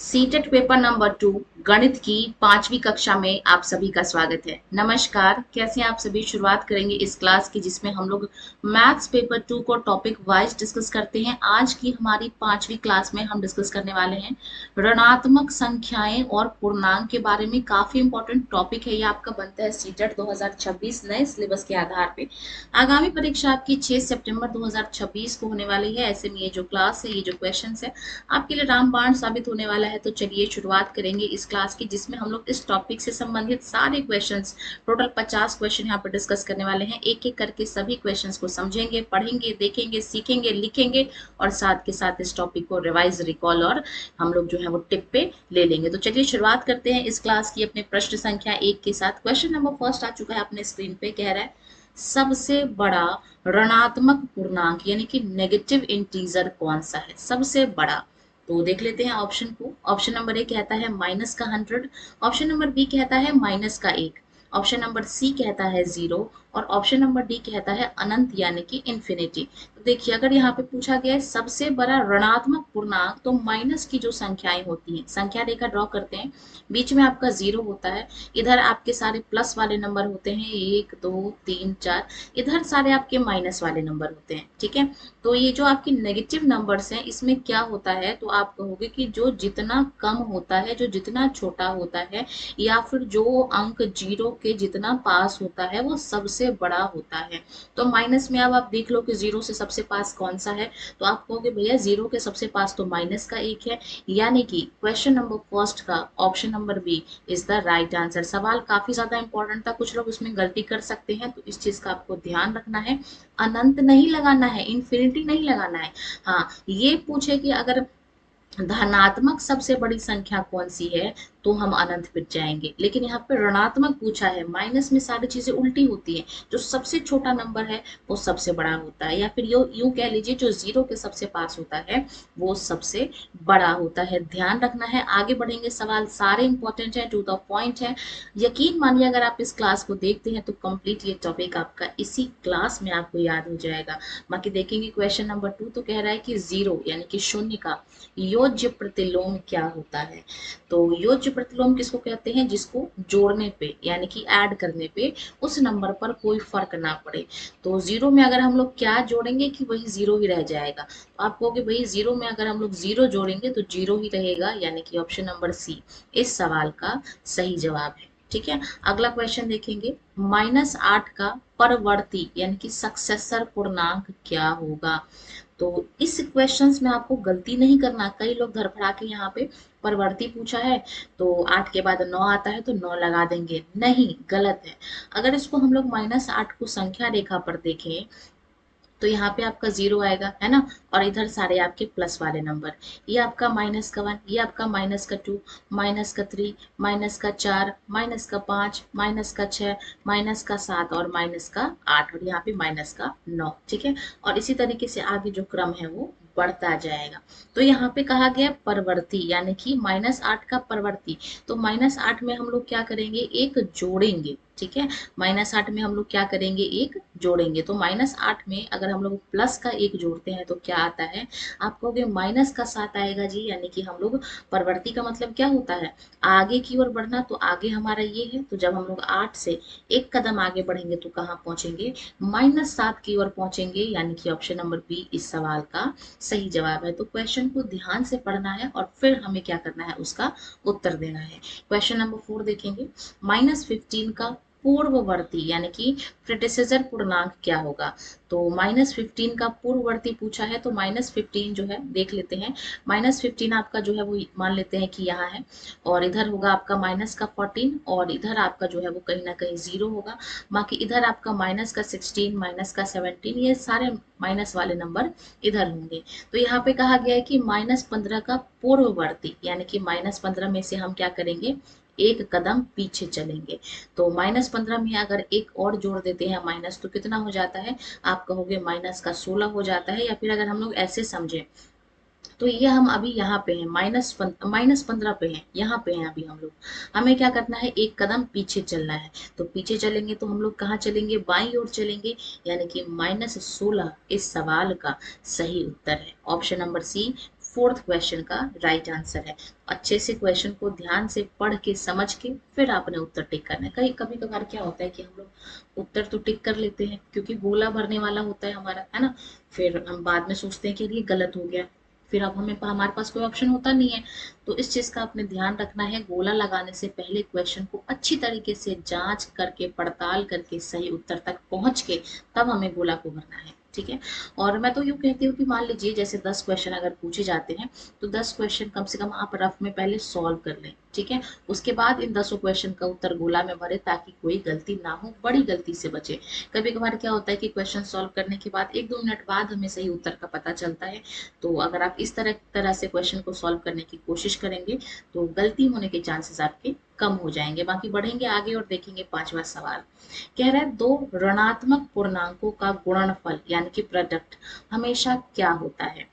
CTET paper number 2 गणित की 5वीं कक्षा में आप सभी का स्वागत है। नमस्कार, कैसे हैं आप सभी। शुरुआत करेंगे इस क्लास की जिसमें हम लोग मैथ्स पेपर 2 को टॉपिक वाइज डिस्कस करते हैं। आज की हमारी 5वीं क्लास में हम डिस्कस करने वाले हैं ऋणात्मक संख्याएं और पूर्णांक के बारे में। काफी इंपॉर्टेंट टॉपिक है, ये आपका बनता है सीटेट 2026 नए सिलेबस के आधार पे। आगामी परीक्षा आपकी 6 सितंबर 2026 को होने वाली है। ऐसे में ये जो क्लास है, ये जो क्वेश्चन है, आपके लिए रामबाण साबित होने वाला है। तो चलिए शुरुआत करेंगे इस क्लास की जिसमें हम लोग इस टॉपिक से संबंधित सारे क्वेश्चंस, टोटल 50 क्वेश्चन यहाँ पर डिस्कस करने वाले हैं। एक एक करके सभी क्वेश्चंस को समझेंगे, पढ़ेंगे, देखेंगे, सीखेंगे, लिखेंगे और साथ के साथ इस टॉपिक को रिवाइज, रिकॉल और हम लोग जो है वो टिप पे ले लेंगे। तो चलिए शुरुआत करते हैं इस क्लास की अपने प्रश्न संख्या 1 के साथ। क्वेश्चन नंबर फर्स्ट आ चुका है अपने स्क्रीन पे। कह रहा है सबसे बड़ा ऋणात्मक पूर्णांक यानी कि नेगेटिव इंटीजर कौन सा है, सबसे बड़ा। तो देख लेते हैं ऑप्शन को। ऑप्शन नंबर ए कहता है माइनस का 100, ऑप्शन नंबर बी कहता है माइनस का 1, ऑप्शन नंबर सी कहता है 0 और ऑप्शन नंबर डी कहता है अनंत यानी कि इन्फिनिटी। तो देखिए, अगर यहाँ पे पूछा गया है सबसे बड़ा ऋणात्मक पूर्णांक, तो माइनस की जो संख्याएं होती हैं, संख्या रेखा ड्रॉ करते हैं, बीच में आपका 0 होता है, इधर आपके सारे प्लस वाले नंबर होते हैं 1 2 3 4, इधर सारे आपके माइनस वाले नंबर होते हैं। ठीक है, तो ये जो आपकी नेगेटिव नंबर्स हैं, इसमें क्या होता है, तो आप कहोगे कि जो जितना कम होता है, जो जितना छोटा होता है, या फिर जो अंक 0 के जितना पास होता है, वो सबसे बड़ा होता है। तो माइनस में अब आप देख लो कि 0 से सबसे पास कौन सा है, तो आप कहोगे भैया 0 के सबसे पास तो माइनस का 1 है, यानी कि क्वेश्चन नंबर फर्स्ट का option number B is the right answer. सवाल काफी ज्यादा इंपॉर्टेंट था, कुछ लोग इसमें गलती कर सकते हैं, तो इस चीज का आपको ध्यान रखना है। अनंत नहीं लगाना है, इन्फिनिटी नहीं लगाना है। हाँ, ये पूछे कि अगर धनात्मक सबसे बड़ी संख्या कौन सी है, तो हम अनंत पे जाएंगे। लेकिन यहाँ पे ऋणात्मक पूछा है, माइनस में सारी चीजें उल्टी होती हैं, जो सबसे छोटा नंबर है वो सबसे बड़ा होता है, या फिर यूं कह लीजिए जो 0 के सबसे पास होता है वो सबसे बड़ा होता है। ध्यान रखना है। आगे बढ़ेंगे, सवाल सारे इंपॉर्टेंट है, टू द पॉइंट है। यकीन मानिए अगर आप इस क्लास को देखते हैं तो कंप्लीट ये टॉपिक आपका इसी क्लास में आपको याद हो जाएगा। बाकी देखेंगे क्वेश्चन नंबर 2, तो कह रहा है कि 0 यानी कि शून्य का योज्य प्रतिलोम क्या होता है। तो योज्य प्रतिलोम किसको कहते हैं, जिसको जोड़ने पे यानी कि ऐड करने पे उस नंबर पर कोई फर्क ना पड़े। तो 0 में अगर हम लोग क्या जोड़ेंगे कि वही 0 ही रह जाएगा, तो आप कहोगे भाई 0 में अगर हम लोग 0 जोड़ेंगे तो 0 ही रहेगा, यानी कि ऑप्शन नंबर सी इस सवाल का सही जवाब है। ठीक है, अगला क्वेश्चन देखेंगे। -8 का परवर्ती यानी कि सक्सेसर पूर्णांक क्या होगा। तो इस क्वेश्चंस में आपको गलती नहीं करना। कई लोग धड़फड़ा के यहाँ पे परवर्ती पूछा है तो 8 के बाद 9 आता है तो 9 लगा देंगे, नहीं, गलत है। अगर इसको हम लोग -8 को संख्या रेखा पर देखें तो यहाँ पे आपका 0 आएगा, है ना, और इधर सारे आपके प्लस वाले नंबर। ये आपका -1, ये आपका -2, -3, -4, -5, -6, -7 और -8, और यहाँ पे -9। ठीक है, और इसी तरीके से आगे जो क्रम है वो बढ़ता जाएगा। तो यहाँ पे कहा गया परवर्ती यानी कि -8 का परवर्ती। तो -8 में हम लोग क्या करेंगे, एक जोड़ेंगे। ठीक है, -8 में हम लोग क्या करेंगे, एक जोड़ेंगे। तो -8 में अगर हम लोग प्लस का 1 जोड़ते हैं तो क्या आता है, आप कहोगे -7 आएगा जी, यानी कि हम लोग परवर्ती का मतलब क्या होता है, आगे की ओर बढ़ना। तो आगे हमारा ये है, तो जब हम लोग 8 से एक कदम आगे बढ़ेंगे तो कहाँ पहुंचेंगे, -7 की ओर पहुंचेंगे, यानी कि ऑप्शन नंबर बी इस सवाल का सही जवाब है। तो क्वेश्चन को ध्यान से पढ़ना है और फिर हमें क्या करना है, उसका उत्तर देना है। क्वेश्चन नंबर 4 देखेंगे। -15 का पूर्ववर्ती यानी कि प्रेडिसेसर पूर्णांक क्या होगा। तो -15 का पूर्ववर्ती पूछा है, तो -15 जो है देख लेते हैं। -15 आपका जो है वो मान लेते हैं कि यहाँ है, और इधर होगा आपका -14, और इधर आपका जो है वो कहीं ना कहीं 0 होगा। बाकी इधर आपका -16, -17, ये सारे माइनस वाले नंबर इधर होंगे। तो यहाँ पे कहा गया है कि -15 का पूर्ववर्ती यानी कि -15 में से हम क्या करेंगे, एक कदम पीछे चलेंगे। तो -15 में अगर एक और जोड़ देते हैं माइनस, तो कितना हो जाता है, आप कहोगे -16 हो जाता है। या फिर अगर हम लोग ऐसे समझे तो ये हम अभी यहाँ पे हैं, -15 पे हैं, यहाँ पे हैं अभी हम लोग। हमें क्या करना है, एक कदम पीछे चलना है। तो पीछे चलेंगे तो हम लोग कहाँ चलेंगे, बाईं ओर चलेंगे, यानी कि -16 इस सवाल का सही उत्तर है। Option number C fourth question का राइट आंसर है। अच्छे से क्वेश्चन को ध्यान से पढ़ के समझ के फिर आपने उत्तर टिक करना है। कहीं कभी कभार क्या होता है कि हम लोग उत्तर तो टिक कर लेते हैं क्योंकि गोला भरने वाला होता है हमारा, है ना, फिर हम बाद में सोचते हैं कि ये गलत हो गया, फिर अब हमारे पास कोई ऑप्शन होता नहीं है। तो इस चीज का आपने ध्यान रखना है, गोला लगाने से पहले क्वेश्चन को अच्छी तरीके से जांच करके पड़ताल करके सही उत्तर तक पहुंच के तब हमें गोला को भरना है, ठीक है। और मैं तो यूँ कहती हूँ कि मान लीजिए जैसे 10 क्वेश्चन अगर पूछे जाते हैं तो 10 क्वेश्चन कम से कम आप रफ में पहले सॉल्व कर लें, ठीक है। उसके बाद इन 10 क्वेश्चन का उत्तर गोला में भरे ताकि कोई गलती ना हो, बड़ी गलती से बचे। कभी कभार क्या होता है कि क्वेश्चन सॉल्व करने के बाद 1-2 मिनट बाद हमें सही उत्तर का पता चलता है। तो अगर आप इस तरह से क्वेश्चन को सॉल्व करने की कोशिश करेंगे तो गलती होने के चांसेस आपके कम हो जाएंगे। बाकी बढ़ेंगे आगे और देखेंगे 5वां सवाल। कह रहा है 2 ऋणात्मक पूर्णांकों का गुणनफल यानी कि प्रोडक्ट हमेशा क्या होता है।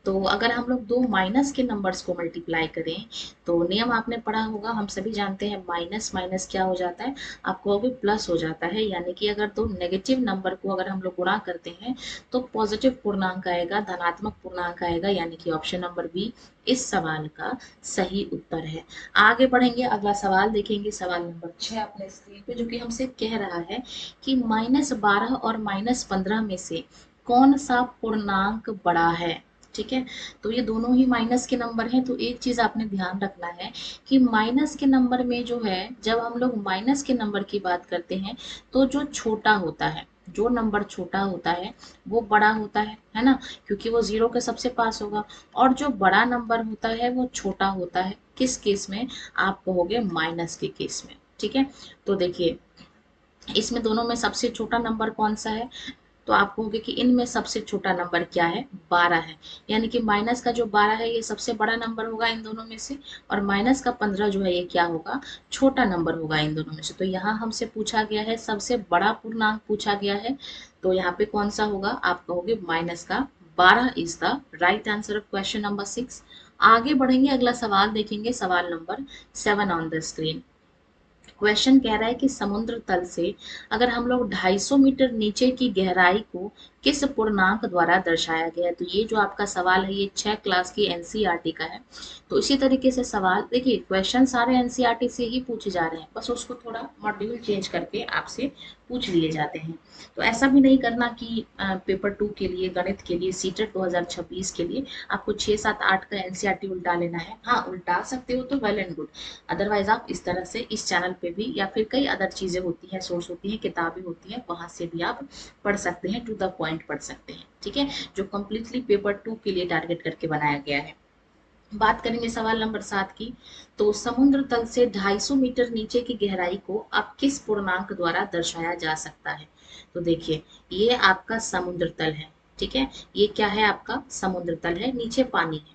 तो अगर हम लोग 2 माइनस के नंबर्स को मल्टीप्लाई करें तो नियम आपने पढ़ा होगा, हम सभी जानते हैं माइनस माइनस क्या हो जाता है, आपको अभी प्लस हो जाता है। यानी कि अगर 2 नेगेटिव नंबर को अगर हम लोग गुणा करते हैं तो पॉजिटिव पूर्णांक आएगा, धनात्मक पूर्णांक आएगा, यानी कि ऑप्शन नंबर बी इस सवाल का सही उत्तर है। आगे बढ़ेंगे, अगला सवाल देखेंगे, सवाल नंबर 6 अपने स्क्रीन पे, जो कि हमसे कह रहा है कि -12 और -15 में से कौन सा पूर्णांक बड़ा है, ठीक है। तो ये दोनों ही माइनस के नंबर हैं। तो एक चीज आपने ध्यान रखना है कि माइनस के नंबर में जो है, जब हम लोग माइनस के नंबर की बात करते हैं तो जो छोटा होता है, जो नंबर छोटा होता है वो बड़ा होता है ना, क्योंकि वो जीरो के सबसे पास होगा। और जो बड़ा नंबर होता है वो छोटा होता है, किस केस में, आप कहोगे माइनस के केस में, ठीक है। तो देखिए इसमें दोनों में सबसे छोटा नंबर कौन सा है, तो आप कहोगे कि इनमें सबसे छोटा नंबर क्या है, 12 है। यानी कि माइनस का जो 12 है ये सबसे बड़ा नंबर होगा इन दोनों में से, और माइनस का 15 जो है ये क्या होगा, छोटा नंबर होगा इन दोनों में से। तो यहाँ हमसे पूछा गया है सबसे बड़ा पूर्णांक पूछा गया है, तो यहाँ पे कौन सा होगा, आप कहोगे माइनस का 12 is the right answer of question number 6। आगे बढ़ेंगे, अगला सवाल देखेंगे, सवाल number 7 on the screen. Question कह रहा है कि समुद्र तल से अगर हम लोग 250 मीटर नीचे की गहराई को किस पूर्णांक द्वारा दर्शाया गया है। तो ये जो आपका सवाल है ये 6 क्लास की एनसीईआरटी का है। तो इसी तरीके से सवाल देखिए, क्वेश्चन सारे एनसीईआरटी से ही पूछे जा रहे हैं, बस उसको थोड़ा मॉड्यूल चेंज करके आपसे पूछ लिए जाते हैं। तो ऐसा भी नहीं करना कि पेपर 2 के लिए, गणित के लिए, सीटेट 2026 के लिए आपको 6, 7, 8 का एनसीईआरटी उल्टा लेना है। हाँ, उल्टा सकते हो तो वेल एंड गुड, अदरवाइज आप इस तरह से इस चैनल पे भी, या फिर कई अदर चीजें होती हैं, सोर्स होती हैं, किताबें होती हैं, वहां से भी आप पढ़ सकते हैं, टू द पॉइंट पढ़ सकते हैं, ठीक है, जो कम्प्लीटली पेपर 2 के लिए टारगेट करके बनाया गया है। बात करेंगे सवाल नंबर 7 की। तो समुद्र तल से 250 मीटर नीचे की गहराई को अब किस पूर्णांक द्वारा दर्शाया जा सकता है। तो देखिए ये आपका समुद्र तल है, ठीक है, ये क्या है, आपका समुद्र तल है, नीचे पानी है।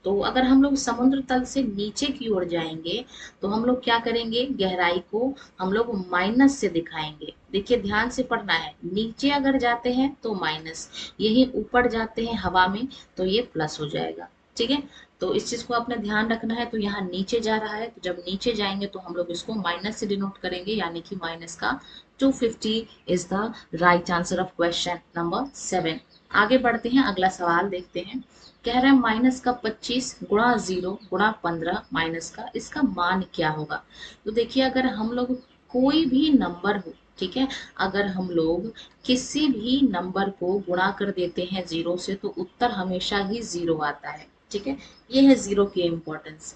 तो अगर हम लोग समुद्र तल से नीचे की ओर जाएंगे तो हम लोग क्या करेंगे, गहराई को हम लोग माइनस से दिखाएंगे। देखिए ध्यान से पढ़ना है, नीचे अगर जाते हैं तो माइनस, यही ऊपर जाते हैं हवा में तो ये प्लस हो जाएगा, ठीक है। तो इस चीज को आपने ध्यान रखना है। तो यहाँ नीचे जा रहा है, तो जब नीचे जाएंगे तो हम लोग इसको माइनस से डिनोट करेंगे, यानी कि माइनस का 250 is the right answer of question number 7। आगे बढ़ते हैं, अगला सवाल देखते हैं। कह रहे हैं माइनस का 25 गुणा 0 गुणा 15 माइनस का, इसका मान क्या होगा। तो देखिए अगर हम लोग कोई भी नंबर हो, ठीक है, अगर हम लोग किसी भी नंबर को गुणा कर देते हैं 0 से तो उत्तर हमेशा ही 0 आता है, ठीक है। ये है 0 की इम्पोर्टेंस।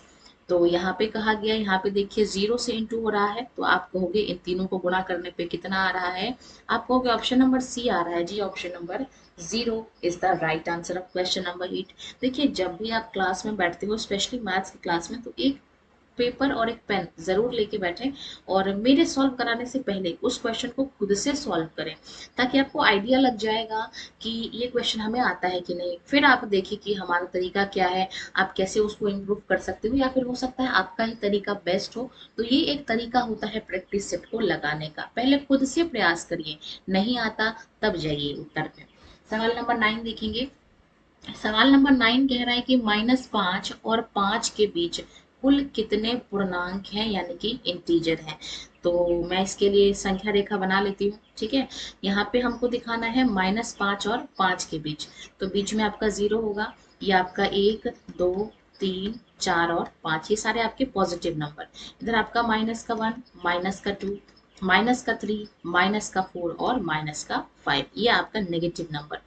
तो यहाँ पे कहा गया, यहाँ पे देखिए 0 से इंटू हो रहा है, तो आप कहोगे इन तीनों को गुणा करने पे कितना आ रहा है, आप कहोगे ऑप्शन नंबर सी आ रहा है जी, option number 0 is the right answer of question number 8। देखिए जब भी आप क्लास में बैठते हो, स्पेशली मैथ्स की क्लास में, तो एक पेपर और एक पेन जरूर लेके बैठें और मेरे सॉल्व कराने से पहले उस क्वेश्चन को खुद से सॉल्व करें, ताकि आपको आइडिया लग जाएगा कि ये क्वेश्चन हमें आता है कि नहीं। फिर आप देखिए कि हमारा तरीका क्या है, आप कैसे उसको इम्प्रूव कर सकते हो, या फिर हो सकता है आपका ही तरीका बेस्ट हो। तो ये एक तरीका होता है प्रैक्टिस सेट को लगाने का, पहले खुद से प्रयास करिए, नहीं आता तब जाइए उत्तर पे। सवाल नंबर 9 देखेंगे। सवाल नंबर 9 कह रहा है कि -5 और 5 के बीच कुल कितने पूर्णांक हैं, यानी कि इंटीजर हैं। तो मैं इसके लिए संख्या रेखा बना लेती हूँ, ठीक है। यहाँ पे हमको दिखाना है -5 और 5 के बीच, तो बीच में आपका 0 होगा, ये आपका 1, 2, 3, 4 और 5, ये सारे आपके पॉजिटिव नंबर। इधर आपका -1, -2, -3, -4 और -5, ये आपका नेगेटिव नंबर।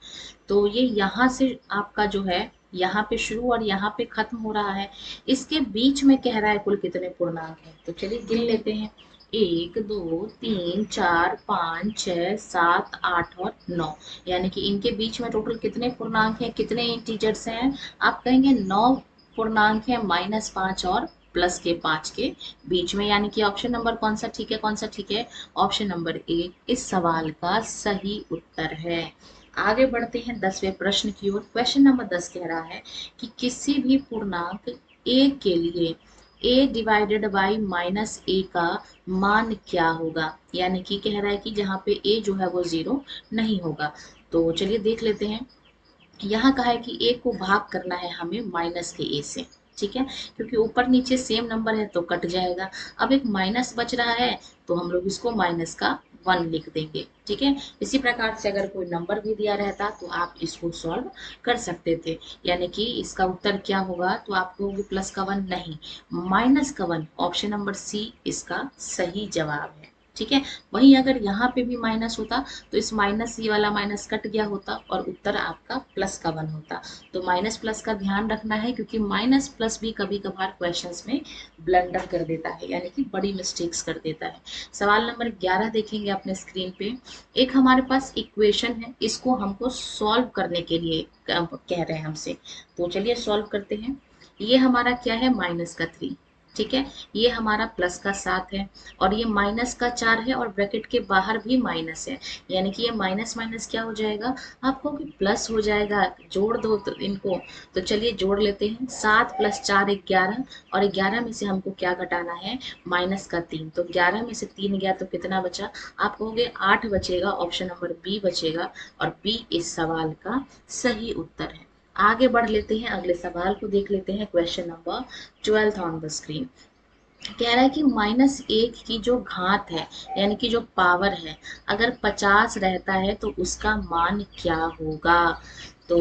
तो ये यहाँ से आपका जो है यहाँ पे शुरू और यहाँ पे खत्म हो रहा है। इसके बीच में कह रहा है कुल कितने पूर्णांक हैं, तो चलिए गिन लेते हैं। 1, 2, 3, 4, 5, 6, 7, 8 और 9, यानी कि इनके बीच में टोटल कितने पूर्णांक हैं, कितने इंटीजर्स हैं? आप कहेंगे 9 पूर्णांक है -5 और +5 के बीच में, यानी कि ऑप्शन नंबर कौन सा ठीक है, कौन सा ठीक है? ऑप्शन नंबर ए इस सवाल का सही उत्तर है। आगे बढ़ते हैं 10वें प्रश्न की ओर। क्वेश्चन नंबर 10 कह रहा है कि किसी भी पूर्णांक a के लिए a डिवाइडेड बाई -a का मान क्या होगा, यानी कि कह रहा है कि जहाँ पे a जो है वो 0 नहीं होगा। तो चलिए देख लेते हैं। यहाँ कहा है कि a को भाग करना है हमें माइनस के a से, ठीक है, क्योंकि ऊपर नीचे सेम नंबर है तो कट जाएगा। अब एक माइनस बच रहा है तो हम लोग इसको -1 लिख देंगे, ठीक है। इसी प्रकार से अगर कोई नंबर भी दिया रहता तो आप इसको सॉल्व कर सकते थे, यानी कि इसका उत्तर क्या होगा, तो आप कहोगे +1 नहीं, -1, ऑप्शन नंबर सी इसका सही जवाब है, ठीक है। वहीं अगर यहाँ पे भी माइनस होता तो इस माइनस, ये वाला माइनस कट गया होता और उत्तर आपका +1 होता। तो माइनस प्लस का ध्यान रखना है, क्योंकि माइनस प्लस भी कभी कभार क्वेश्चंस में ब्लंडर कर देता है, यानी कि बड़ी मिस्टेक्स कर देता है। सवाल नंबर 11 देखेंगे अपने स्क्रीन पे। एक हमारे पास इक्वेशन है, इसको हमको सॉल्व करने के लिए कह रहे हैं हमसे, तो चलिए सॉल्व करते हैं। ये हमारा क्या है, -3, ठीक है। ये हमारा +7 है और ये -4 है और ब्रैकेट के बाहर भी माइनस है, यानी कि ये माइनस माइनस क्या हो जाएगा, आपको कि प्लस हो जाएगा। जोड़ दो तो इनको, तो चलिए जोड़ लेते हैं। 7 + 4 11 और 11 में से हमको क्या घटाना है, -3, तो 11 में से 3 गया तो कितना बचा, आप कहोगे 8 बचेगा, ऑप्शन नंबर बी बचेगा और बी इस सवाल का सही उत्तर है। आगे बढ़ लेते हैं, अगले सवाल को देख लेते हैं। Question number 12 on the screen कह रहा है कि -1 की जो घात है, यानी कि जो पावर है, अगर 50 रहता है तो उसका मान क्या होगा। तो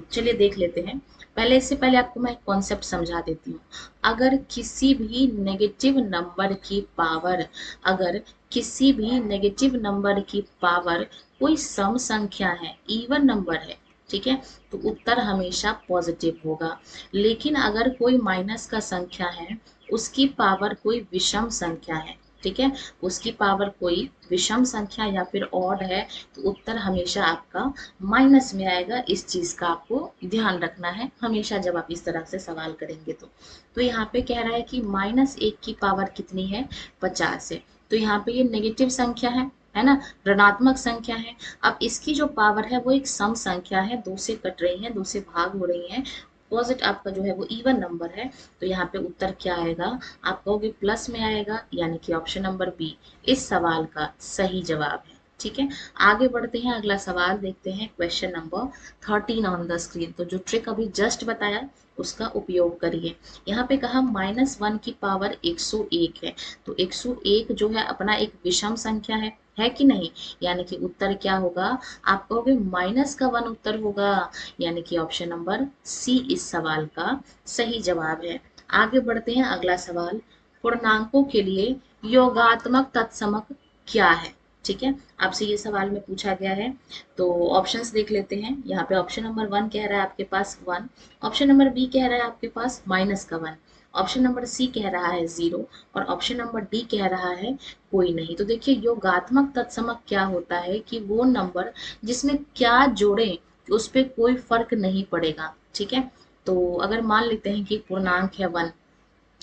चलिए देख लेते हैं। पहले, इससे पहले आपको मैं एक कॉन्सेप्ट समझा देती हूँ। अगर किसी भी नेगेटिव नंबर की पावर, अगर किसी भी नेगेटिव नंबर की पावर कोई सम संख्या है, इवन नंबर है, ठीक है, तो उत्तर हमेशा पॉजिटिव होगा। लेकिन अगर कोई माइनस का संख्या है, उसकी पावर कोई विषम संख्या है, ठीक है, उसकी पावर कोई विषम संख्या या फिर ऑड है, तो उत्तर हमेशा आपका माइनस में आएगा। इस चीज का आपको ध्यान रखना है हमेशा जब आप इस तरह से सवाल करेंगे। तो यहाँ पे कह रहा है कि -1 की पावर कितनी है, 50 है, तो यहाँ पे ये नेगेटिव संख्या है ना, ऋणात्मक संख्या है। अब इसकी जो पावर है वो एक सम संख्या है, 2 से कट रही है, 2 से भाग हो रही है, अपोजिट आपका जो है वो इवन नंबर है, तो यहाँ पे उत्तर क्या आएगा, आप कहोगे प्लस में आएगा, यानी कि ऑप्शन नंबर बी इस सवाल का सही जवाब है, ठीक है। आगे बढ़ते हैं, अगला सवाल देखते हैं। Question number 13 on the screen. तो जो ट्रिक अभी जस्ट बताया उसका उपयोग करिए। यहाँ पे कहा -1 की पावर 101 है, तो 101 जो है अपना एक विषम संख्या है कि नहीं, यानी कि उत्तर क्या होगा, आप कहोगे -1 उत्तर होगा, यानी कि ऑप्शन नंबर सी इस सवाल का सही जवाब है। आगे बढ़ते हैं, अगला सवाल। पूर्णांकों के लिए योगात्मक तत्समक क्या है, ठीक है, आपसे ये सवाल में पूछा गया है। तो ऑप्शंस देख लेते हैं। यहाँ पे ऑप्शन नंबर 1 कह रहा है आपके पास 1, ऑप्शन नंबर बी कह रहा है आपके पास -1, ऑप्शन नंबर सी कह रहा है 0 और ऑप्शन नंबर डी कह रहा है कोई नहीं। तो देखिए, योगात्मक तत्समक क्या होता है कि वो नंबर जिसमें क्या जोड़े उस पर कोई फर्क नहीं पड़ेगा, ठीक है। तो अगर मान लेते हैं कि पूर्णांक है 1,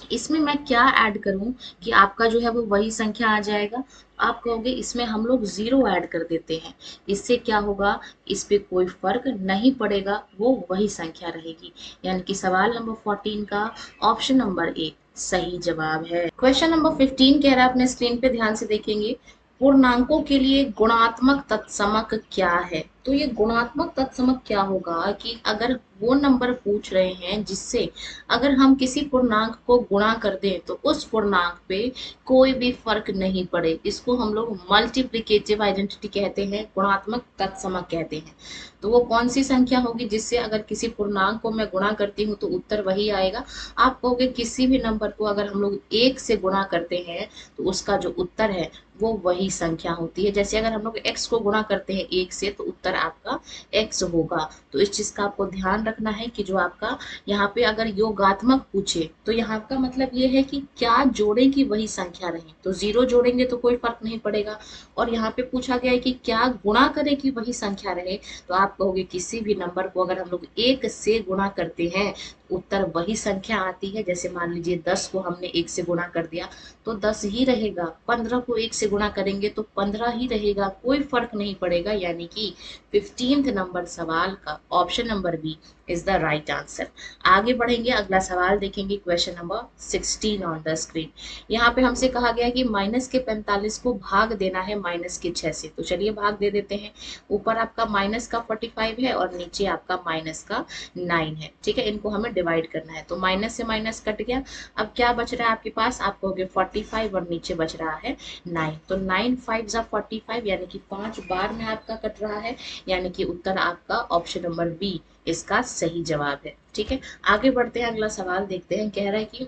इसमें मैं क्या ऐड करूं कि आपका जो है वो वही संख्या आ जाएगा, आप कहोगे इसमें हम लोग 0 ऐड कर देते हैं, इससे क्या होगा, इस पे कोई फर्क नहीं पड़ेगा, वो वही संख्या रहेगी, यानी कि सवाल नंबर 14 का ऑप्शन नंबर ए सही जवाब है। क्वेश्चन नंबर 15 कह रहा है, अपने स्क्रीन पे ध्यान से देखेंगे। पूर्णांकों के लिए गुणात्मक तत्समक क्या है। तो ये गुणात्मक तत्समक क्या होगा कि अगर वो नंबर पूछ रहे हैं जिससे अगर हम किसी पूर्णांक को गुणा कर दें तो उस पूर्णांक पे कोई भी फर्क नहीं पड़े। इसको हम लोग मल्टीप्लिकेटिव आइडेंटिटी कहते हैं, गुणात्मक तत्समक कहते हैं। तो वो कौन सी संख्या होगी जिससे अगर किसी पूर्णांक को मैं गुणा करती हूँ तो उत्तर वही आएगा। आप कहोगे किसी भी नंबर को अगर हम लोग एक से गुणा करते हैं तो उसका जो उत्तर है वो वही संख्या होती है। जैसे अगर हम लोग x को गुणा करते हैं एक से तो उत्तर आपका x होगा। तो इस चीज का आपको ध्यान रखना है कि जो आपका यहाँ पे अगर योगात्मक पूछे तो यहाँ का मतलब ये है कि क्या जोड़े की वही संख्या रहे, तो 0 जोड़ेंगे तो कोई फर्क नहीं पड़ेगा। और यहाँ पे पूछा गया है कि क्या गुणा करे की वही संख्या रहे, तो आप कहोगे किसी भी नंबर को अगर हम लोग एक से गुणा करते हैं उत्तर वही संख्या आती है। जैसे मान लीजिए 10 को हमने एक से गुणा कर दिया तो 10 ही रहेगा, 15 को एक से गुणा करेंगे तो 15 ही रहेगा, कोई फर्क नहीं पड़ेगा। यानी कि 15th नंबर सवाल का option number B is the right answer. आगे बढ़ेंगे, अगला सवाल देखेंगे, question number 16 on the screen. यहाँ पे हमसे कहा गया कि माइनस के 45 को भाग देना है माइनस के 6 से। तो चलिए भाग दे देते हैं। ऊपर आपका माइनस का 45 है और नीचे आपका माइनस का 9 है। ठीक है, इनको हमें डिवाइड करना है। तो माइनस से माइनस कट गया, अब क्या बच रहा है आपके पास, आप कहोगे 45 और नीचे बच रहा है 9। तो 9 5 जा 45 यानी कि 5 बार में आपका कट रहा है, यानी कि उत्तर आपका ऑप्शन नंबर बी इसका सही जवाब है। ठीक है, आगे बढ़ते हैं, अगला सवाल देखते हैं। कह रहा है कि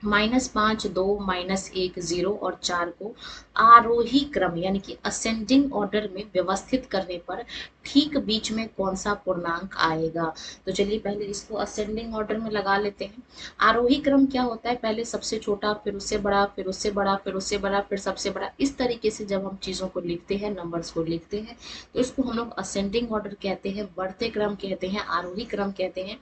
-5 2 -1 0 और 4 को आरोही क्रम यानी कि असेंडिंग ऑर्डर में व्यवस्थित करने पर ठीक बीच में कौन सा पूर्णांक आएगा। तो चलिए पहले इसको असेंडिंग ऑर्डर में लगा लेते हैं। आरोही क्रम क्या होता है, पहले सबसे छोटा, फिर उससे बड़ा, फिर उससे बड़ा, फिर उससे बड़ा, फिर सबसे बड़ा। इस तरीके से जब हम चीजों को लिखते हैं, नंबर्स को लिखते हैं, तो इसको हम लोग असेंडिंग ऑर्डर कहते हैं, बढ़ते क्रम कहते हैं, आरोही क्रम कहते हैं।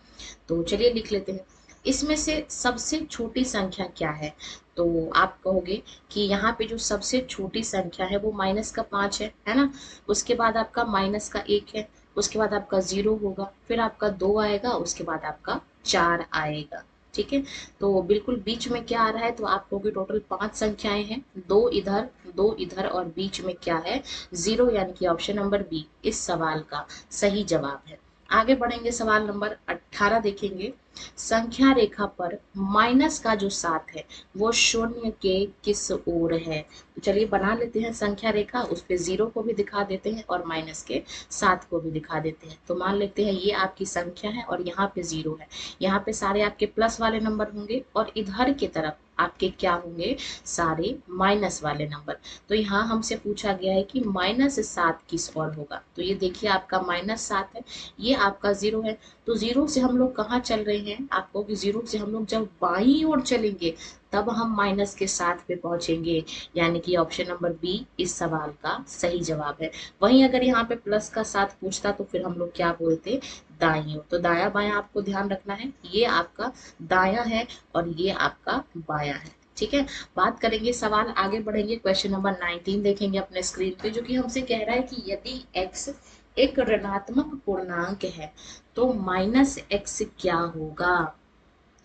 तो चलिए लिख लेते हैं। इसमें से सबसे छोटी संख्या क्या है, तो आप कहोगे कि यहाँ पे जो सबसे छोटी संख्या है वो -5 है ना। उसके बाद आपका -1 है, उसके बाद आपका 0 होगा, फिर आपका 2 आएगा, उसके बाद आपका 4 आएगा। ठीक है, तो बिल्कुल बीच में क्या आ रहा है, तो आप कहोगे टोटल 5 संख्याएं हैं, 2 इधर 2 इधर और बीच में क्या है 0, यानी कि ऑप्शन नंबर बी इस सवाल का सही जवाब है। आगे बढ़ेंगे, सवाल नंबर 18 देखेंगे। संख्या रेखा पर माइनस का जो 7 है वो शून्य के किस ओर है। तो चलिए बना लेते हैं संख्या रेखा, उस पे 0 को भी दिखा देते हैं और माइनस के 7 को भी दिखा देते हैं। तो मान लेते हैं ये आपकी संख्या है और यहाँ पे 0 है, यहाँ पे सारे आपके प्लस वाले नंबर होंगे और इधर की तरफ आपके क्या होंगे, सारे माइनस वाले नंबर। तो यहाँ हमसे पूछा गया है कि -7 किस ओर होगा। तो ये देखिए आपका -7 है, ये आपका 0 है। तो 0 से हम लोग कहाँ चल रहे हैं, आपको कि 0 से हम लोग जब बाईं ओर चलेंगे तब हम माइनस के 7 पे पहुंचेंगे, यानी कि ऑप्शन नंबर बी इस सवाल का सही जवाब है। वहीं अगर यहाँ पे प्लस का 7 पूछता तो फिर हम लोग क्या बोलते, दाईं ओर। तो दाया बायां आपको ध्यान रखना है, ये आपका दाया है और ये आपका बाया है। ठीक है, बात करेंगे, सवाल आगे बढ़ेंगे, क्वेश्चन नंबर 19 देखेंगे अपने स्क्रीन पे, जो कि हमसे कह रहा है कि यदि x एक ऋणात्मक पूर्णांक है तो -x क्या होगा।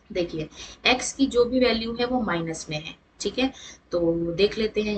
देखिए x की जो भी वैल्यू है वो माइनस में है। ठीक है, तो देख लेते हैं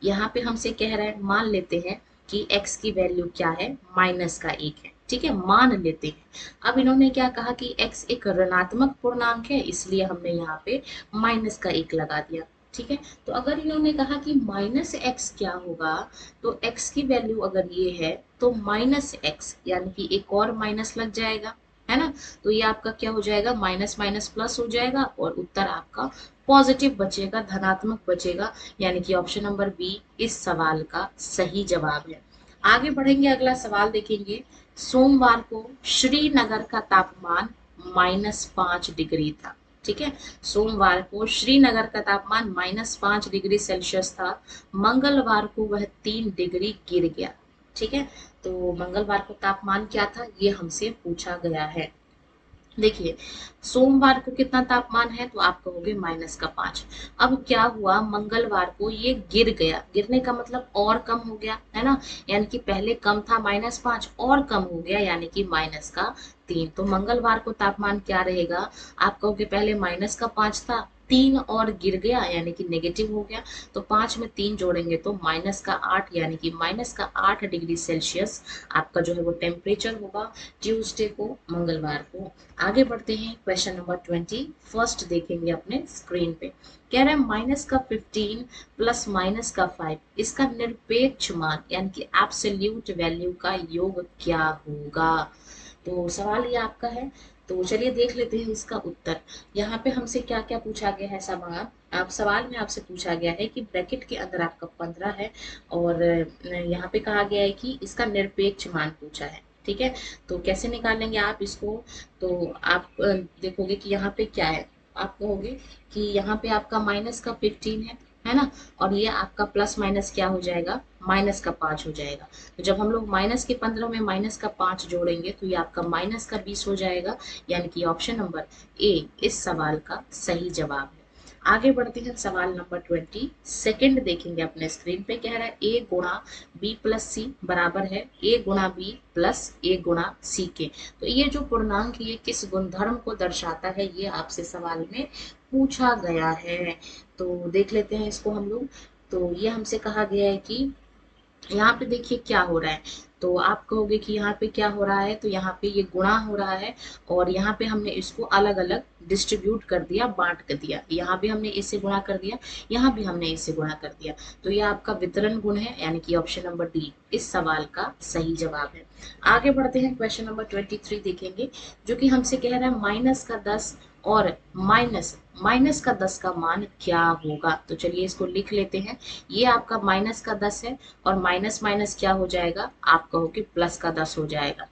यहाँ पे हमसे कह रहा है, मान लेते हैं कि x की वैल्यू क्या है, -1 है। ठीक है, मान लेते हैं। अब इन्होंने क्या कहा कि x एक ऋणात्मक पूर्णांक है, इसलिए हमने यहाँ पे -1 लगा दिया। ठीक है, तो अगर इन्होंने कहा कि -x क्या होगा, तो x की वैल्यू अगर ये है तो -x यानी कि एक और माइनस लग जाएगा, है ना। तो ये आपका क्या हो जाएगा, माइनस माइनस प्लस हो जाएगा और उत्तर आपका पॉजिटिव बचेगा, धनात्मक बचेगा, यानी कि ऑप्शन नंबर बी इस सवाल का सही जवाब है। आगे बढ़ेंगे, अगला सवाल देखेंगे। सोमवार को श्रीनगर का तापमान -5 डिग्री था। ठीक है, सोमवार को श्रीनगर का तापमान -5 डिग्री सेल्सियस था, मंगलवार को वह 3 डिग्री गिर गया। ठीक है, तो मंगलवार को तापमान क्या था ये हमसे पूछा गया है। देखिए सोमवार को कितना तापमान है, तो आप कहोगे -5। अब क्या हुआ, मंगलवार को ये गिर गया, गिरने का मतलब और कम हो गया, है ना। यानी कि पहले कम था -5 और कम हो गया, यानी कि -3। तो मंगलवार को तापमान क्या रहेगा, आप कहोगे पहले -5 था 3 और गिर गया यानी कि नेगेटिव हो गया, तो 5 में 3 जोड़ेंगे तो -8 यानी कि -8 डिग्री सेल्सियस आपका जो है वो टेम्परेचर होगा ट्यूसडे को, मंगलवार को। आगे बढ़ते हैं, क्वेश्चन नंबर 20 फर्स्ट देखेंगे अपने स्क्रीन पे। कह रहे हैं -15 प्लस -5 इसका निरपेक्ष मान यानी कि एब्सोल्यूट वैल्यू का योग क्या होगा। तो सवाल ये आपका है, तो चलिए देख लेते हैं इसका उत्तर। यहाँ पे हमसे क्या क्या पूछा गया है सवाल। आप सवाल में आपसे पूछा गया है कि ब्रैकेट के अंदर आपका 15 है और यहाँ पे कहा गया है कि इसका निरपेक्ष मान पूछा है। ठीक है, तो कैसे निकालेंगे आप इसको। तो आप देखोगे कि यहाँ पे क्या है, आप कहोगे कि यहाँ पे आपका -15 है ना, और ये आपका प्लस माइनस क्या हो जाएगा, -5 हो जाएगा। तो जब हम लोग -15 में -5 जोड़ेंगे तो ये आपका -20 हो जाएगा, यानी कि ऑप्शन नंबर ए इस सवाल का सही जवाब है। आगे बढ़ते हैं, सवाल नंबर 20 सेकंड देखेंगे अपने स्क्रीन पे। कह रहा है ए गुणा बी प्लस सी बराबर है ए गुणा बी प्लस ए गुणा सी के। तो ये जो पूर्णांक ये किस गुणधर्म को दर्शाता है, ये आपसे सवाल में पूछा गया है। तो देख लेते हैं इसको हम लोग। तो ये हमसे कहा गया है कि यहाँ पे देखिए क्या हो रहा है। तो आप कहोगे कि यहाँ पे क्या हो रहा है, तो यहाँ पे ये गुणा हो रहा है और यहाँ पे हमने इसको अलग अलग डिस्ट्रीब्यूट कर दिया, बांट कर दिया। यहाँ भी हमने इससे गुणा कर दिया, यहाँ भी हमने इससे गुणा कर दिया। तो ये आपका वितरण गुण है, यानी कि ऑप्शन नंबर डी इस सवाल का सही जवाब है। आगे बढ़ते हैं, क्वेश्चन नंबर 23 देखेंगे, जो कि हमसे कह रहा है -10 और -10 का मान क्या होगा। तो चलिए इसको लिख लेते हैं। ये आपका -10 है और माइनस माइनस क्या हो जाएगा, आप कहोगे +10 हो जाएगा।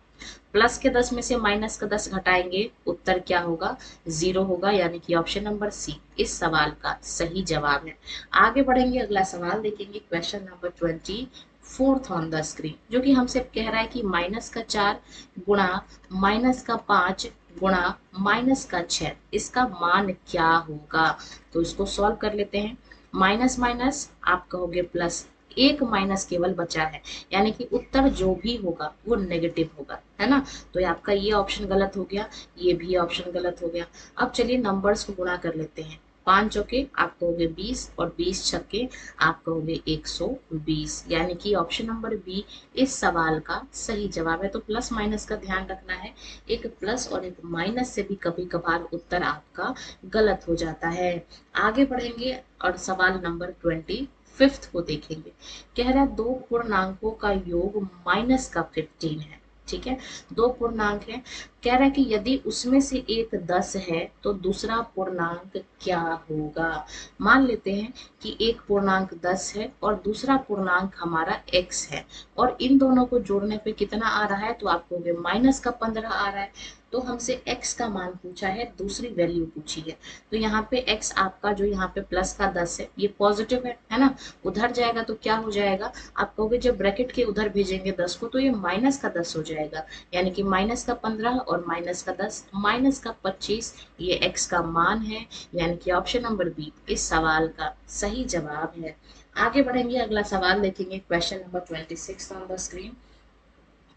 +10 में से -10 घटाएंगे, उत्तर क्या होगा, 0 होगा, यानी कि ऑप्शन नंबर सी इस सवाल का सही जवाब है। आगे बढ़ेंगे, अगला सवाल देखेंगे, question number 24 on the screen, जो कि हमसे कह रहा है कि -4 गुणा -5 गुणा -6 इसका मान क्या होगा। तो इसको सॉल्व कर लेते हैं। माइनस माइनस आप कहोगे प्लस, एक माइनस केवल बचा है, यानी कि उत्तर जो भी होगा वो नेगेटिव होगा, है ना। तो ये आपका ये ऑप्शन गलत हो गया, ये भी ऑप्शन गलत हो गया। अब चलिए नंबर्स को गुणा कर लेते हैं। 5 चौके आप कहोगे 20 और 20 छक्के आप कहोगे 120, यानी कि ऑप्शन नंबर बी इस सवाल का सही जवाब है। तो प्लस माइनस का ध्यान रखना है, एक प्लस और एक माइनस से भी कभी कभार उत्तर आपका गलत हो जाता है। आगे बढ़ेंगे और सवाल नंबर 25 को देखेंगे। कह रहा है दो पूर्णांकों का योग -15 है। ठीक है, दो पूर्णांक है, कह रहा है कि यदि उसमें से एक 10 है तो दूसरा पूर्णांक क्या होगा। मान लेते हैं कि एक पूर्णांक 10 है और दूसरा पूर्णांक हमारा x है, और इन दोनों को जोड़ने पे कितना आ रहा है, तो आप कहोगे -15 आ रहा है। तो हमसे x का मान पूछा है, दूसरी वैल्यू पूछी है। तो यहाँ पे x आपका जो यहाँ पे +10 है ये पॉजिटिव है ना, उधर जाएगा तो क्या हो जाएगा, आप कहोगे जब ब्रैकेट के उधर भेजेंगे 10 को तो ये -10 हो जाएगा, यानी कि -15 और -10 -25 ये x का मान है, यानी कि ऑप्शन नंबर बी इस सवाल का सही जवाब है। आगे बढ़ेंगे, अगला सवाल देखेंगे, question number 26 on the screen.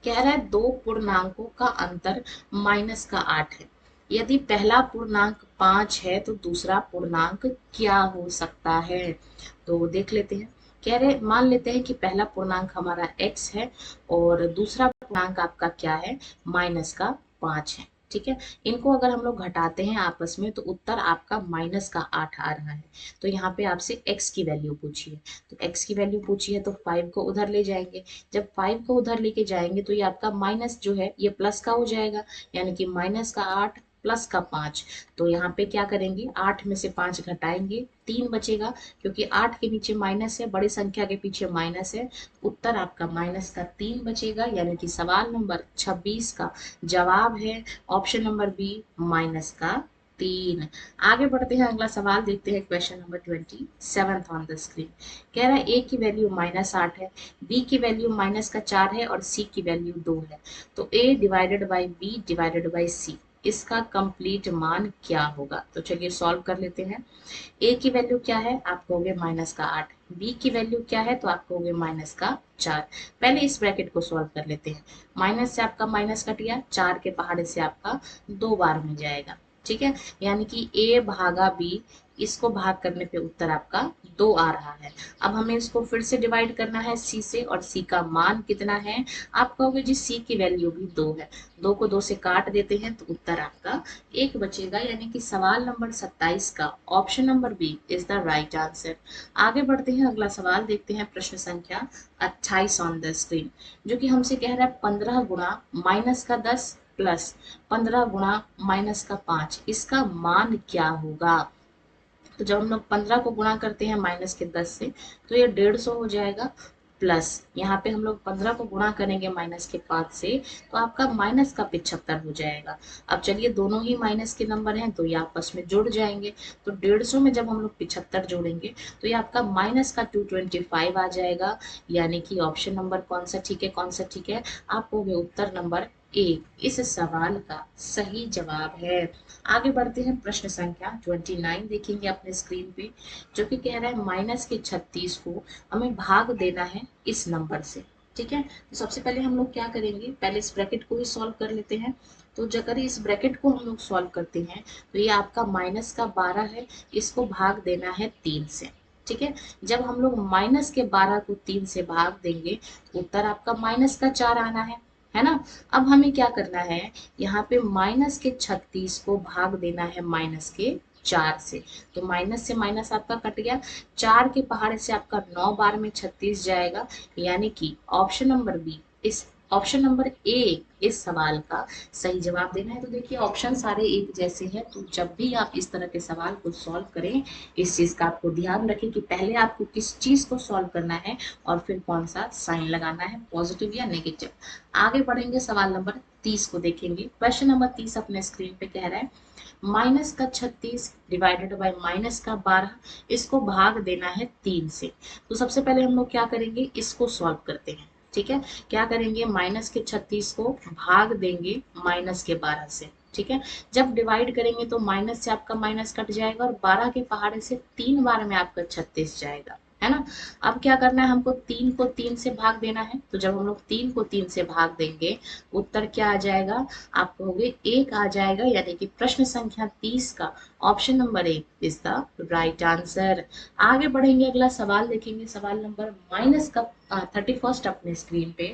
कह रहा है दो पूर्णांकों का अंतर -8 है, यदि पहला पूर्णांक 5 है तो दूसरा पूर्णांक क्या हो सकता है। तो देख लेते हैं। कह रहे मान लेते हैं कि पहला पूर्णांक हमारा x है और दूसरा पूर्णांक आपका क्या है, -5 है। ठीक है, इनको अगर हम लोग घटाते हैं आपस में तो उत्तर आपका -8 आ रहा है। तो यहाँ पे आपसे x की वैल्यू पूछी है, तो x की वैल्यू पूछी है तो 5 को उधर ले जाएंगे। जब 5 को उधर लेके जाएंगे तो ये आपका माइनस जो है ये प्लस का हो जाएगा, यानी कि -8 प्लस का 5। तो यहाँ पे क्या करेंगे, 8 में से 5 घटाएंगे, 3 बचेगा, क्योंकि 8 के नीचे माइनस है, बड़ी संख्या के पीछे माइनस है। उत्तर आपका -3 बचेगा, यानी कि सवाल नंबर 26 का जवाब है ऑप्शन नंबर बी -3। आगे बढ़ते हैं, अगला सवाल देखते हैं, question number 27 on the screen. कह रहा है ए की वैल्यू -8 है, बी की वैल्यू -4 है और सी की वैल्यू 2 है। तो a divided by B divided by C इसका कंप्लीट मान क्या होगा। तो चलिए सॉल्व कर लेते हैं। a की वैल्यू क्या है, आप कहोगे -8, b की वैल्यू क्या है, तो आप कहोगे -4। पहले इस ब्रैकेट को सॉल्व कर लेते हैं। माइनस से आपका माइनस कट गया, 4 के पहाड़े से आपका 2 बार में जाएगा, ठीक है, यानी कि a भागा b, इसको भाग करने पे उत्तर आपका 2 आ रहा है। अब हमें इसको फिर से डिवाइड करना है c से, और c का मान कितना है? आप कहोगे जी c की वैल्यू भी 2 है, 2 को 2 से काट देते हैं तो उत्तर आपका 1 बचेगा, यानी कि सवाल नंबर 27 का option number B is the right answer. आगे बढ़ते हैं, अगला सवाल देखते हैं, प्रश्न संख्या 28 ऑन द स्क्रीन, जो कि हमसे कह रहा है 15 गुणा माइनस का 10 प्लस 15 गुणा माइनस का 5, इसका मान क्या होगा? तो जब हम लोग 15 को गुणा करते हैं माइनस के 10 से, तो ये 150 हो जाएगा, प्लस यहाँ पे हम लोग 15 को गुणा करेंगे माइनस के 5 से, तो आपका माइनस का 75 हो जाएगा। अब चलिए, दोनों ही माइनस के नंबर हैं तो ये आपस में जुड़ जाएंगे, तो 150 में जब हम लोग 75 जोड़ेंगे तो ये आपका माइनस का 225 आ जाएगा, यानी कि ऑप्शन नंबर कौन सा ठीक है, कौन सा ठीक है? आपको उत्तर नंबर ए इस सवाल का सही जवाब है। आगे बढ़ते हैं, प्रश्न संख्या 29 देखेंगे अपने स्क्रीन पे, जो कि कह रहा है माइनस के 36 को हमें भाग देना है इस नंबर से। ठीक है, तो सबसे पहले हम लोग क्या करेंगे, पहले इस ब्रैकेट को ही सॉल्व कर लेते हैं। तो अगर इस ब्रैकेट को हम लोग सॉल्व करते हैं तो ये आपका माइनस का 12 है, इसको भाग देना है 3 से। ठीक है, जब हम लोग माइनस के 12 को 3 से भाग देंगे तो उत्तर आपका माइनस का 4 आना है ना? अब हमें क्या करना है, यहाँ पे माइनस के 36 को भाग देना है माइनस के 4 से, तो माइनस से माइनस आपका कट गया, 4 के पहाड़े से आपका 9 बार में 36 जाएगा, यानी कि ऑप्शन नंबर बी इस ऑप्शन नंबर ए इस सवाल का सही जवाब देना है। तो देखिए, ऑप्शन सारे एक जैसे हैं, तो जब भी आप इस तरह के सवाल को सॉल्व करें, इस चीज का आपको ध्यान रखें कि पहले आपको किस चीज को सॉल्व करना है और फिर कौन सा साइन लगाना है, पॉजिटिव या नेगेटिव। आगे बढ़ेंगे, सवाल नंबर 30 को देखेंगे। क्वेश्चन नंबर 30 अपने स्क्रीन पे कह रहा है माइनस का 36 डिवाइडेड बाय माइनस का 12, इसको भाग देना है 3 से। तो सबसे पहले हम लोग क्या करेंगे, इसको सॉल्व करते हैं। ठीक है, क्या करेंगे, माइनस के 36 को भाग देंगे माइनस के 12 से। ठीक है, जब डिवाइड करेंगे तो माइनस से आपका माइनस कट जाएगा, और 12 के पहाड़े से 3 बार में आपका 36 जाएगा, है ना? अब क्या करना है, हमको 3 को 3 से भाग देना है, तो जब हम लोग 3 को 3 से भाग देंगे उत्तर क्या आ जाएगा, आप कहोगे 1 आ जाएगा, यानी कि प्रश्न संख्या 30 का option number 1 is the right answer. आगे बढ़ेंगे, अगला सवाल देखेंगे, सवाल नंबर माइनस का 31 अपने स्क्रीन पे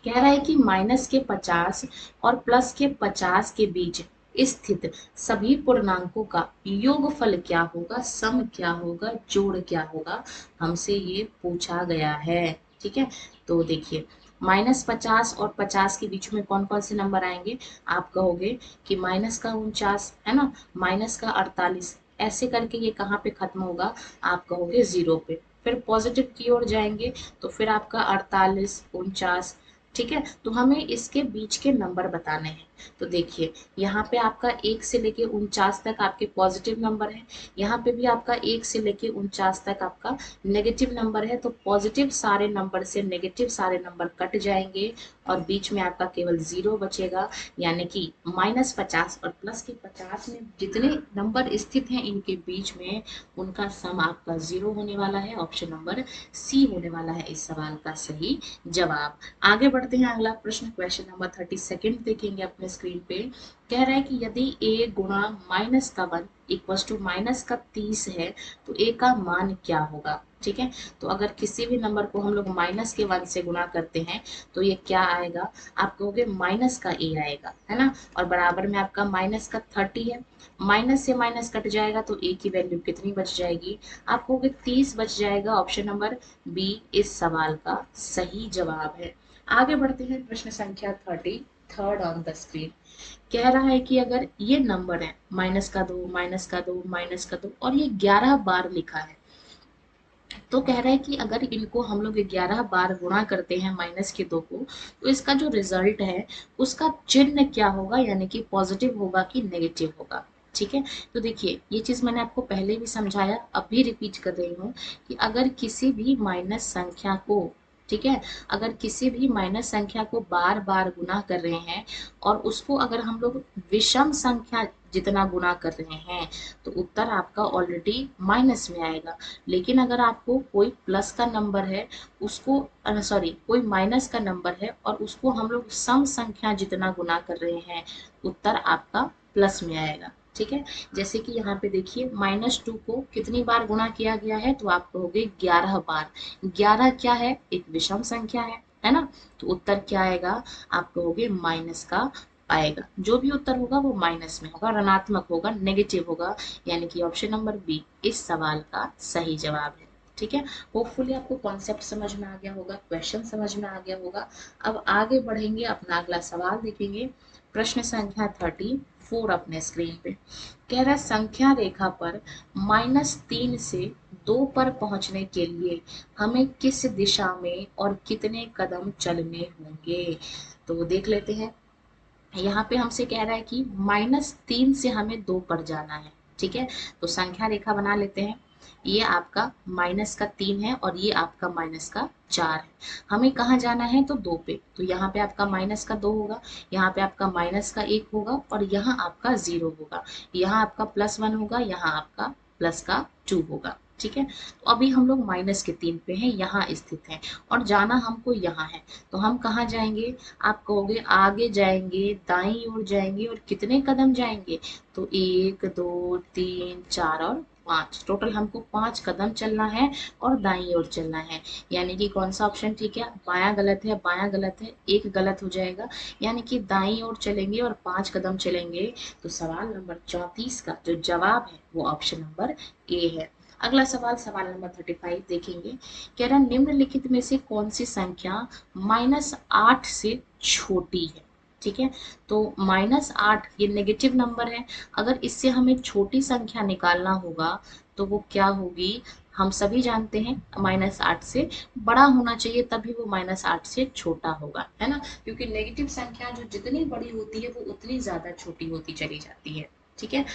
कह रहा है कि माइनस के 50 और प्लस के 50 के बीच स्थित सभी पूर्णांकों का योगफल क्या होगा, सम क्या होगा, जोड़ क्या होगा, हमसे ये पूछा गया है। ठीक है, तो देखिए, -50 और 50 के बीच में कौन कौन से नंबर आएंगे? आप कहोगे कि माइनस का 49, है ना, माइनस का 48, ऐसे करके ये कहाँ पे खत्म होगा? आप कहोगे 0 पे। फिर पॉजिटिव की ओर जाएंगे तो फिर आपका 48, 49। ठीक है, तो हमें इसके बीच के नंबर बताने हैं। तो देखिए, यहाँ पे आपका 1 से लेके 49 तक आपके पॉजिटिव नंबर है, यहाँ पे भी आपका 1 से लेके 49 तक आपका नेगेटिव नंबर है, तो पॉजिटिव सारे नंबर से नेगेटिव सारे नंबर कट जाएंगे और बीच में आपका केवल 0 बचेगा, यानी कि -50 और प्लस के 50 में जितने नंबर स्थित हैं इनके बीच में उनका सम आपका 0 होने वाला है। ऑप्शन नंबर सी होने वाला है इस सवाल का सही जवाब। आगे बढ़ते हैं, अगला प्रश्न क्वेश्चन नंबर 32 देखेंगे अपने स्क्रीन पे। कह रहा है कि यदि a गुणा माइनस का 1 इक्वल टू माइनस का 30 है तो a का मान क्या होगा? ठीक है, तो अगर किसी भी नंबर को हम लोग माइनस के 1 से गुणा करते हैं तो ये क्या आएगा? आप कहोगे माइनस का a आएगा, है ना, और बराबर में आपका माइनस का 30 है, माइनस से माइनस कट जाएगा तो a की वैल्यू कितनी बच जाएगी? आप कहोगे 30 बच जाएगा। ऑप्शन नंबर बी इस सवाल का सही जवाब है। आगे बढ़ते हैं, प्रश्न संख्या 33 ऑन द स्क्रीन कह रहा है कि अगर ये नंबर है माइनस का 2 माइनस का 2 माइनस का 2 और ये 11 बार लिखा है, तो कह रहा है कि अगर इनको हम लोग 11 बार गुणा करते हैं माइनस के 2 को, तो इसका जो रिजल्ट है उसका चिन्ह क्या होगा, यानी कि पॉजिटिव होगा कि नेगेटिव होगा। ठीक है, तो देखिए, ये चीज मैंने आपको पहले भी समझाया, अब भी रिपीट कर रही हूँ कि अगर किसी भी माइनस संख्या को, ठीक है, अगर किसी भी माइनस संख्या को बार बार गुना कर रहे हैं और उसको अगर हम लोग विषम संख्या जितना गुना कर रहे हैं तो उत्तर आपका ऑलरेडी माइनस में आएगा। लेकिन अगर आपको कोई प्लस का नंबर है उसको, सॉरी, कोई माइनस का नंबर है और उसको हम लोग सम संख्या जितना गुना कर रहे हैं, उत्तर आपका प्लस में आएगा। ठीक है, जैसे कि यहाँ पे देखिए -2 को कितनी बार गुणा किया गया है, तो आप कहोगे 11 बार। 11 क्या है, एक विषम संख्या है ना, तो उत्तर क्या आएगा, आप कहोगे माइनस का आएगा। जो भी उत्तर होगा वो माइनस में होगा, ऋणात्मक होगा, नेगेटिव होगा, यानी कि ऑप्शन नंबर बी इस सवाल का सही जवाब है। ठीक है, होपफुली आपको कॉन्सेप्ट समझ में आ गया होगा, क्वेश्चन समझ में आ गया होगा। अब आगे बढ़ेंगे, अपना अगला सवाल देखेंगे। प्रश्न संख्या 34 अपने स्क्रीन पे कह रहा है, संख्या रेखा पर -3 से 2 पर पहुंचने के लिए हमें किस दिशा में और कितने कदम चलने होंगे। तो देख लेते हैं, यहाँ पे हमसे कह रहा है कि -3 से हमें 2 पर जाना है। ठीक है, तो संख्या रेखा बना लेते हैं। ये आपका -3 है और ये आपका -4 है। हमें कहाँ जाना है, तो 2 पे। तो यहाँ पे आपका -2 होगा, यहाँ पे आपका -1 होगा और यहाँ आपका 0 होगा। यहाँ आपका +1 होगा, यहाँ आपका +2 होगा। ठीक है, तो अभी हम लोग -3 पे हैं, यहाँ स्थित हैं और जाना हमको यहाँ है। तो हम कहाँ जाएंगे, आप कहोगे आगे जाएंगे, दाईं ओर जाएंगे और कितने कदम जाएंगे, तो 1 2 3 4 और 5, टोटल हमको 5 कदम चलना है और दाईं ओर चलना है। यानी कि कौन सा ऑप्शन ठीक है, बायां गलत है, बायां गलत है, एक गलत हो जाएगा, यानी कि दाईं ओर चलेंगे और 5 कदम चलेंगे। तो सवाल नंबर 34 का जो जवाब है वो ऑप्शन नंबर ए है। अगला सवाल, सवाल नंबर 35 देखेंगे। कह रहा निम्नलिखित में से कौन सी संख्या -8 से छोटी है। ठीक है, तो -8 ये नेगेटिव नंबर है, अगर इससे हमें छोटी संख्या निकालना होगा तो वो क्या होगी, हम सभी जानते हैं -8 से बड़ा होना चाहिए, तभी वो -8 से छोटा होगा, है ना, क्योंकि नेगेटिव संख्या जो जितनी बड़ी होती है वो उतनी ज्यादा छोटी होती चली जाती है। ठीक है,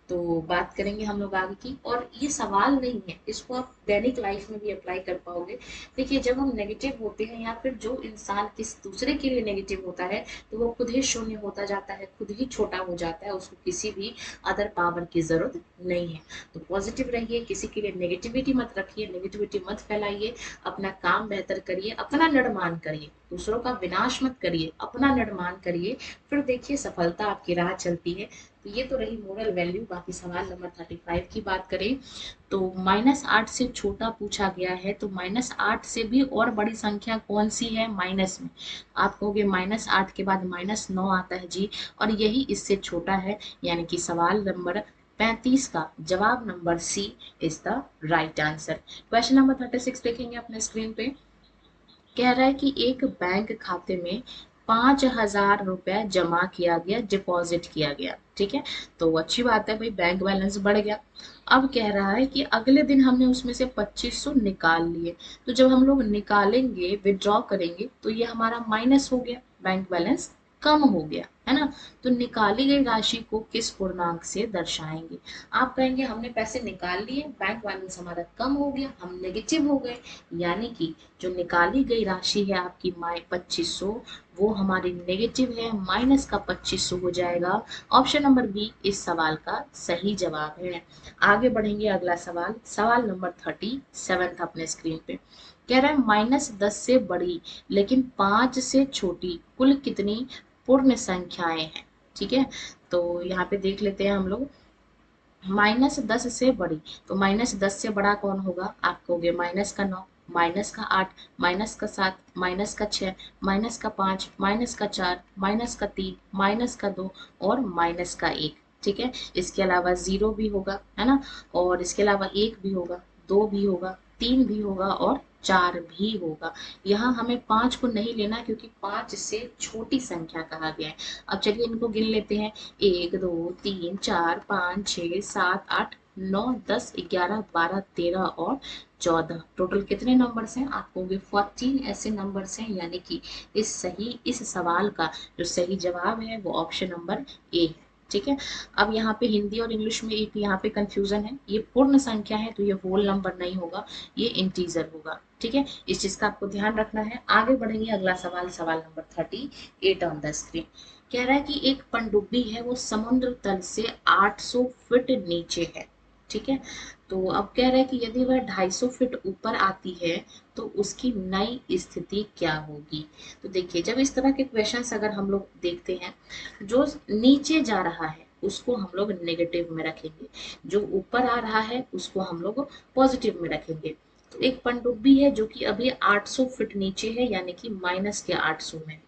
तो बात करेंगे हम लोग आगे की, और ये सवाल नहीं है, इसको आप दैनिक लाइफ में भी अप्लाई कर पाओगे। देखिए, जब हम नेगेटिव होते हैं या फिर जो इंसान किस दूसरे के लिए नेगेटिव होता है, तो वो खुद ही शून्य होता जाता है, खुद ही छोटा हो जाता है, उसको किसी भी अदर पावर की जरूरत नहीं है। तो पॉजिटिव रहिए, किसी के लिए नेगेटिविटी मत रखिए, नेगेटिविटी मत फैलाइए, अपना काम बेहतर करिए, अपना निर्माण करिए, दूसरों का विनाश मत करिए, अपना निर्माण करिए, फिर देखिए सफलता आपकी राह चलती है। तो ये तो रही मोरल वैल्यू। बाकी सवाल नंबर 35 की बात करें तो -8 से छोटा पूछा गया है, तो -8 से भी और बड़ी संख्या कौन सी है माइनस में, आप कहोगे -8 के बाद -9 आता है जी, और यही इससे छोटा है, यानी कि सवाल नंबर 35 का जवाब number C is the right answer. Question number 36 देखेंगे अपने स्क्रीन पे। कह रहा है कि एक बैंक खाते में 5,000 रुपया जमा किया गया, डिपॉजिट किया गया। ठीक है, तो अच्छी बात है भाई, बैंक बैलेंस बढ़ गया। अब कह रहा है कि अगले दिन हमने उसमें से 2500 निकाल लिए, तो जब हम लोग निकालेंगे, विड्रॉ करेंगे, तो ये हमारा माइनस हो गया, बैंक बैलेंस कम हो गया, है ना। तो निकाली गई राशि को किस पूर्णांक से दर्शाएंगे। आप कहेंगे हमने पैसे निकाल लिए, बैंक बैलेंस हमारा कम हो गया, हम नेगेटिव हो गए, यानी कि जो निकाली गई राशि है आपकी 2500, वो हमारी नेगेटिव है, माइनस का 2500 हो जाएगा। ऑप्शन नंबर बी इस सवाल का सही जवाब है। आगे बढ़ेंगे, अगला सवाल, सवाल नंबर 37 अपने स्क्रीन पे। कह रहा है -10 से बड़ी लेकिन 5 से छोटी कुल कितनी पूर्ण संख्याएं हैं। ठीक है, तो यहाँ पे देख लेते हैं हम लोग, -10 से बड़ी, तो -10 से बड़ा कौन होगा, आप कहोगे -9, -8, -7, -6, -5, -4, -3, -2 और -1। ठीक है, इसके अलावा 0 भी होगा, है ना, और इसके अलावा 1 भी होगा, 2 भी होगा, 3 भी होगा और 4 भी होगा। यहाँ हमें 5 को नहीं लेना, क्योंकि 5 से छोटी संख्या कहा गया है। अब चलिए इनको गिन लेते हैं, 1 2 3 4 5 6 7 8 9 10 11 12 13 और 14, टोटल कितने नंबर्स हैं, आप कहोगे 14 ऐसे नंबर्स हैं, यानी कि इस सवाल का जो सही जवाब है वो ऑप्शन नंबर ए है। ठीक है, अब यहाँ पे हिंदी और इंग्लिश में एक यहाँ पे कंफ्यूजन है, ये पूर्ण संख्या है तो ये होल नंबर नहीं होगा, ये इंटीजर होगा। ठीक है, इस चीज का आपको ध्यान रखना है। आगे बढ़ेंगे, अगला सवाल, सवाल नंबर 38 ऑन द स्क्रीन। कह रहा है कि एक पनडुब्बी है, वो समुद्र तल से 800 फीट नीचे है। ठीक है, तो अब कह रहा है कि यदि वह 250 फीट ऊपर आती है तो उसकी नई स्थिति क्या होगी। तो देखिए, जब इस तरह के क्वेश्चंस अगर हम लोग देखते हैं, जो नीचे जा रहा है उसको हम लोग नेगेटिव में रखेंगे, जो ऊपर आ रहा है उसको हम लोग पॉजिटिव में रखेंगे। तो एक पनडुब्बी है जो कि अभी 800 फीट नीचे है, यानी कि माइनस के 800 में।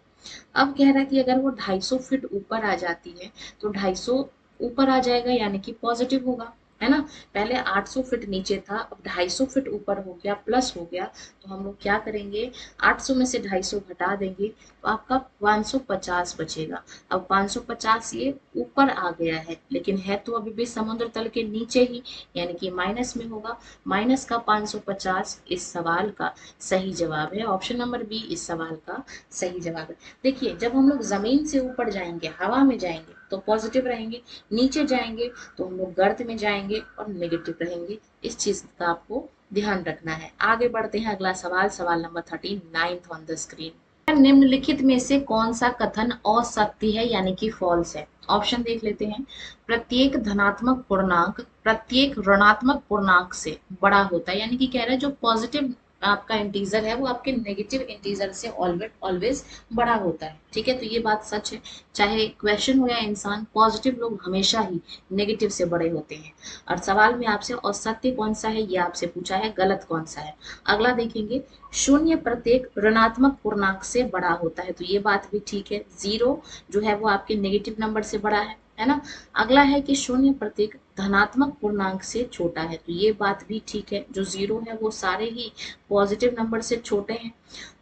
अब कह रहा है कि अगर वो 250 फीट ऊपर आ जाती है तो 250 ऊपर आ जाएगा, यानी कि पॉजिटिव होगा, है ना। पहले 800 फीट नीचे था, अब 250 फीट ऊपर हो गया, प्लस हो गया। तो हम लोग क्या करेंगे, 800 में से 250 घटा देंगे तो आपका 550 बचेगा। अब 550 ये ऊपर आ गया है, लेकिन है तो अभी भी समुद्र तल के नीचे ही, यानी कि माइनस में होगा। माइनस का 550 इस सवाल का सही जवाब है। ऑप्शन नंबर बी इस सवाल का सही जवाब है। देखिए, जब हम लोग जमीन से ऊपर जाएंगे, हवा में जाएंगे तो पॉजिटिव रहेंगे, नीचे जाएंगे तो हम लोग गर्त में जाएंगे और नेगेटिव रहेंगे। इस चीज का आपको ध्यान रखना है। आगे बढ़ते हैं, अगला सवाल, सवाल नंबर 39 ऑन द स्क्रीन। निम्नलिखित में से कौन सा कथन असत्य है, यानी कि फॉल्स है। ऑप्शन देख लेते हैं। प्रत्येक धनात्मक पूर्णांक प्रत्येक ऋणात्मक पूर्णांक से बड़ा होता है, यानी कि कह रहा है जो पॉजिटिव आपका इंटीजर है वो आपके नेगेटिव इंटीजर से ऑलवेज बड़ा होता है। ठीक है, तो ये बात सच है। चाहे क्वेश्चन हो या इंसान, पॉजिटिव लोग हमेशा ही नेगेटिव से बड़े होते हैं। और सवाल में आपसे असत्य कौन सा है ये आपसे पूछा है, गलत कौन सा है। अगला देखेंगे, शून्य प्रत्येक ऋणात्मक पूर्णांक से बड़ा होता है, तो ये बात भी ठीक है। जीरो जो है वो आपके नेगेटिव नंबर से बड़ा है ना। अगला है कि शून्य प्रत्येक धनात्मक पूर्णांक से छोटा है, तो ये बात भी ठीक है। जो जीरो है वो सारे ही पॉजिटिव नंबर से छोटे हैं।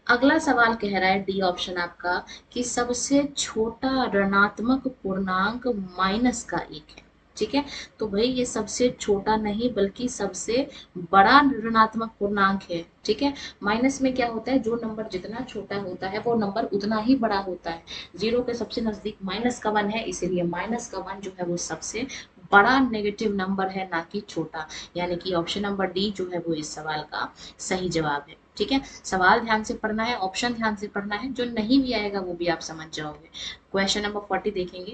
अगला सवाल कह रहा है, डी ऑप्शन आपका, कि सबसे छोटा ऋणात्मक पूर्णांक माइनस का एक है। ठीक है, तो भाई ये सबसे छोटा नहीं बल्कि सबसे बड़ा ऋणात्मक पूर्णांक है। ठीक है, माइनस में क्या होता है, जो नंबर जितना छोटा होता है वो नंबर उतना ही बड़ा होता है। जीरो के सबसे नजदीक माइनस का वन है, इसीलिए माइनस का वन जो है वो सबसे बड़ा नेगेटिव नंबर है, ना कि छोटा। यानी कि ऑप्शन नंबर डी जो है वो इस सवाल का सही जवाब है। ठीक है, सवाल ध्यान से पढ़ना है, ऑप्शन ध्यान से पढ़ना है, जो नहीं भी आएगा वो भी आप समझ जाओगे। क्वेश्चन नंबर 40 देखेंगे।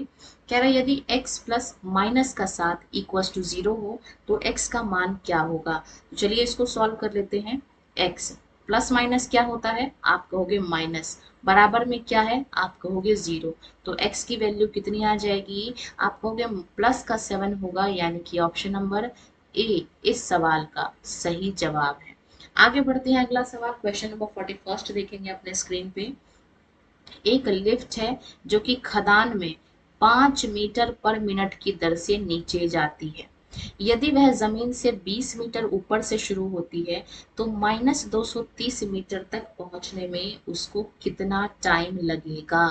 कह रहा है यदि x प्लस माइनस का 7 इक्वल्स टू 0 हो तो x का मान क्या होगा। तो चलिए इसको सॉल्व कर लेते हैं। x प्लस माइनस क्या होता है, आप कहोगे माइनस, बराबर में क्या है, आप कहोगे 0। तो x की वैल्यू कितनी आ जाएगी, आप कहोगे प्लस का 7 होगा, यानी कि ऑप्शन नंबर ए इस सवाल का सही जवाब है। आगे बढ़ते हैं, अगला सवाल क्वेश्चन नंबर 41 देखेंगे अपने स्क्रीन पे। एक लिफ्ट है जो कि खदान में 5 मीटर पर मिनट की दर से नीचे जाती है। यदि वह जमीन से 20 मीटर ऊपर से शुरू होती है तो माइनस 230 मीटर तक पहुंचने में उसको कितना टाइम लगेगा।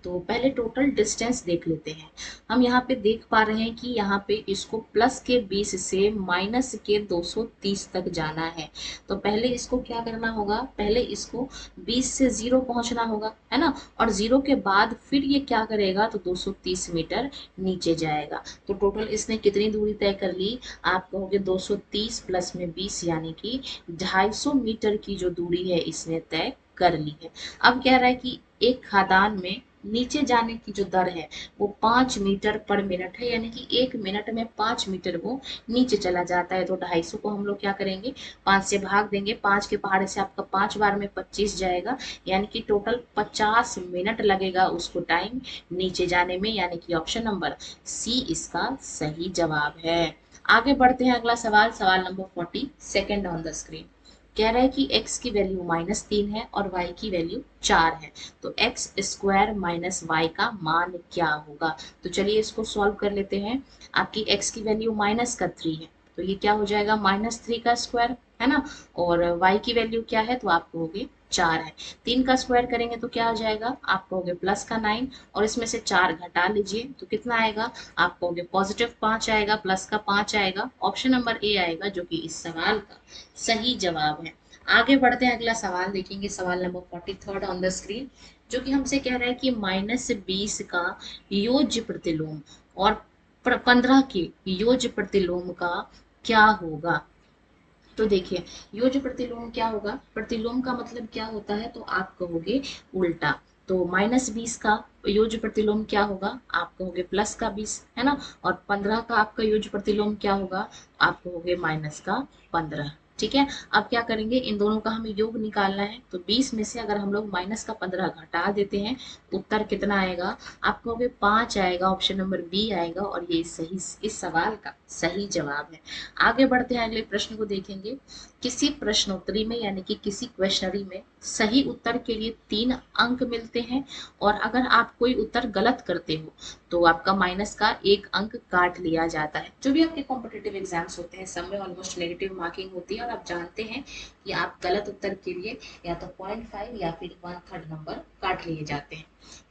तो पहले टोटल डिस्टेंस देख लेते हैं। हम यहाँ पे देख पा रहे हैं कि यहाँ पे इसको प्लस के 20 से माइनस के 230 तक जाना है। तो पहले इसको क्या करना होगा, पहले इसको 20 से 0 पहुंचना होगा, है ना। और 0 के बाद फिर ये क्या करेगा, तो 230 मीटर नीचे जाएगा। तो टोटल इसने कितनी दूरी तय कर ली, आप कहोगे 230 प्लस में 20, यानी कि 250 मीटर की जो दूरी है इसने तय कर ली है। अब कह रहा है कि एक खदान में नीचे जाने की जो दर है वो 5 मीटर पर मिनट है, यानी कि 1 मिनट में 5 मीटर वो नीचे चला जाता है। तो 250 को हम लोग क्या करेंगे, 5 से भाग देंगे। 5 के पहाड़े से आपका 5 बार में 25 जाएगा, यानी कि टोटल 50 मिनट लगेगा उसको टाइम नीचे जाने में, यानी कि ऑप्शन नंबर सी इसका सही जवाब है। आगे बढ़ते हैं, अगला सवाल, सवाल नंबर 42 ऑन द स्क्रीन। कह रहा है कि x की वैल्यू -3 है और y की वैल्यू 4 है, तो एक्स स्क्वायर माइनस वाई का मान क्या होगा। तो चलिए इसको सॉल्व कर लेते हैं। आपकी x की वैल्यू -3 है, तो ये क्या हो जाएगा, -3 का स्क्वायर, है ना। और y की वैल्यू क्या है, तो आप कहोगे 4 है। 3 का स्क्वायर करेंगे तो क्या हो जाएगा, आप कहोगे प्लस का 9, और इसमें से 4 घटा लीजिए तो कितना आएगा, आप कहोगे पॉजिटिव 5 आएगा, प्लस का 5 आएगा। ऑप्शन नंबर ए आएगा, जो कि इस सवाल का सही जवाब है। आगे बढ़ते हैं, अगला सवाल देखेंगे, सवाल नंबर 43 ऑन द स्क्रीन, जो कि हमसे कह रहा है कि -20 का योज्य प्रतिलोम और 15 के योज्य प्रतिलोम का क्या होगा। तो देखिए, योज्य प्रतिलोम क्या होगा, प्रतिलोम का मतलब क्या होता है, तो आप कहोगे उल्टा। तो -20 का योज्य प्रतिलोम क्या होगा, आप कहोगे प्लस का 20, है ना। और 15 का आपका योज्य प्रतिलोम क्या होगा, आप कहोगे माइनस का 15। ठीक है। अब क्या करेंगे, इन दोनों का हमें योग निकालना है। तो 20 में से अगर हम लोग माइनस का 15 घटा देते हैं तो उत्तर कितना आएगा, आप कहोगे 5 आएगा, ऑप्शन नंबर बी आएगा और ये सही, इस सवाल का सही जवाब है। आगे बढ़ते हैं, अगले प्रश्न को देखेंगे। किसी प्रश्नोत्तरी में यानी कि किसी क्वेश्चनरी में सही उत्तर के लिए 3 अंक मिलते हैं और अगर आप कोई उत्तर गलत करते हो तो आपका माइनस का 1 अंक काट लिया जाता है। जो भी आपके कॉम्पिटिटिव एग्जाम्स होते हैं सब में ऑलमोस्ट नेगेटिव मार्किंग होती है और आप जानते हैं कि आप गलत उत्तर के लिए या तो 0.5 या फिर 1/3 नंबर काट लिए जाते हैं।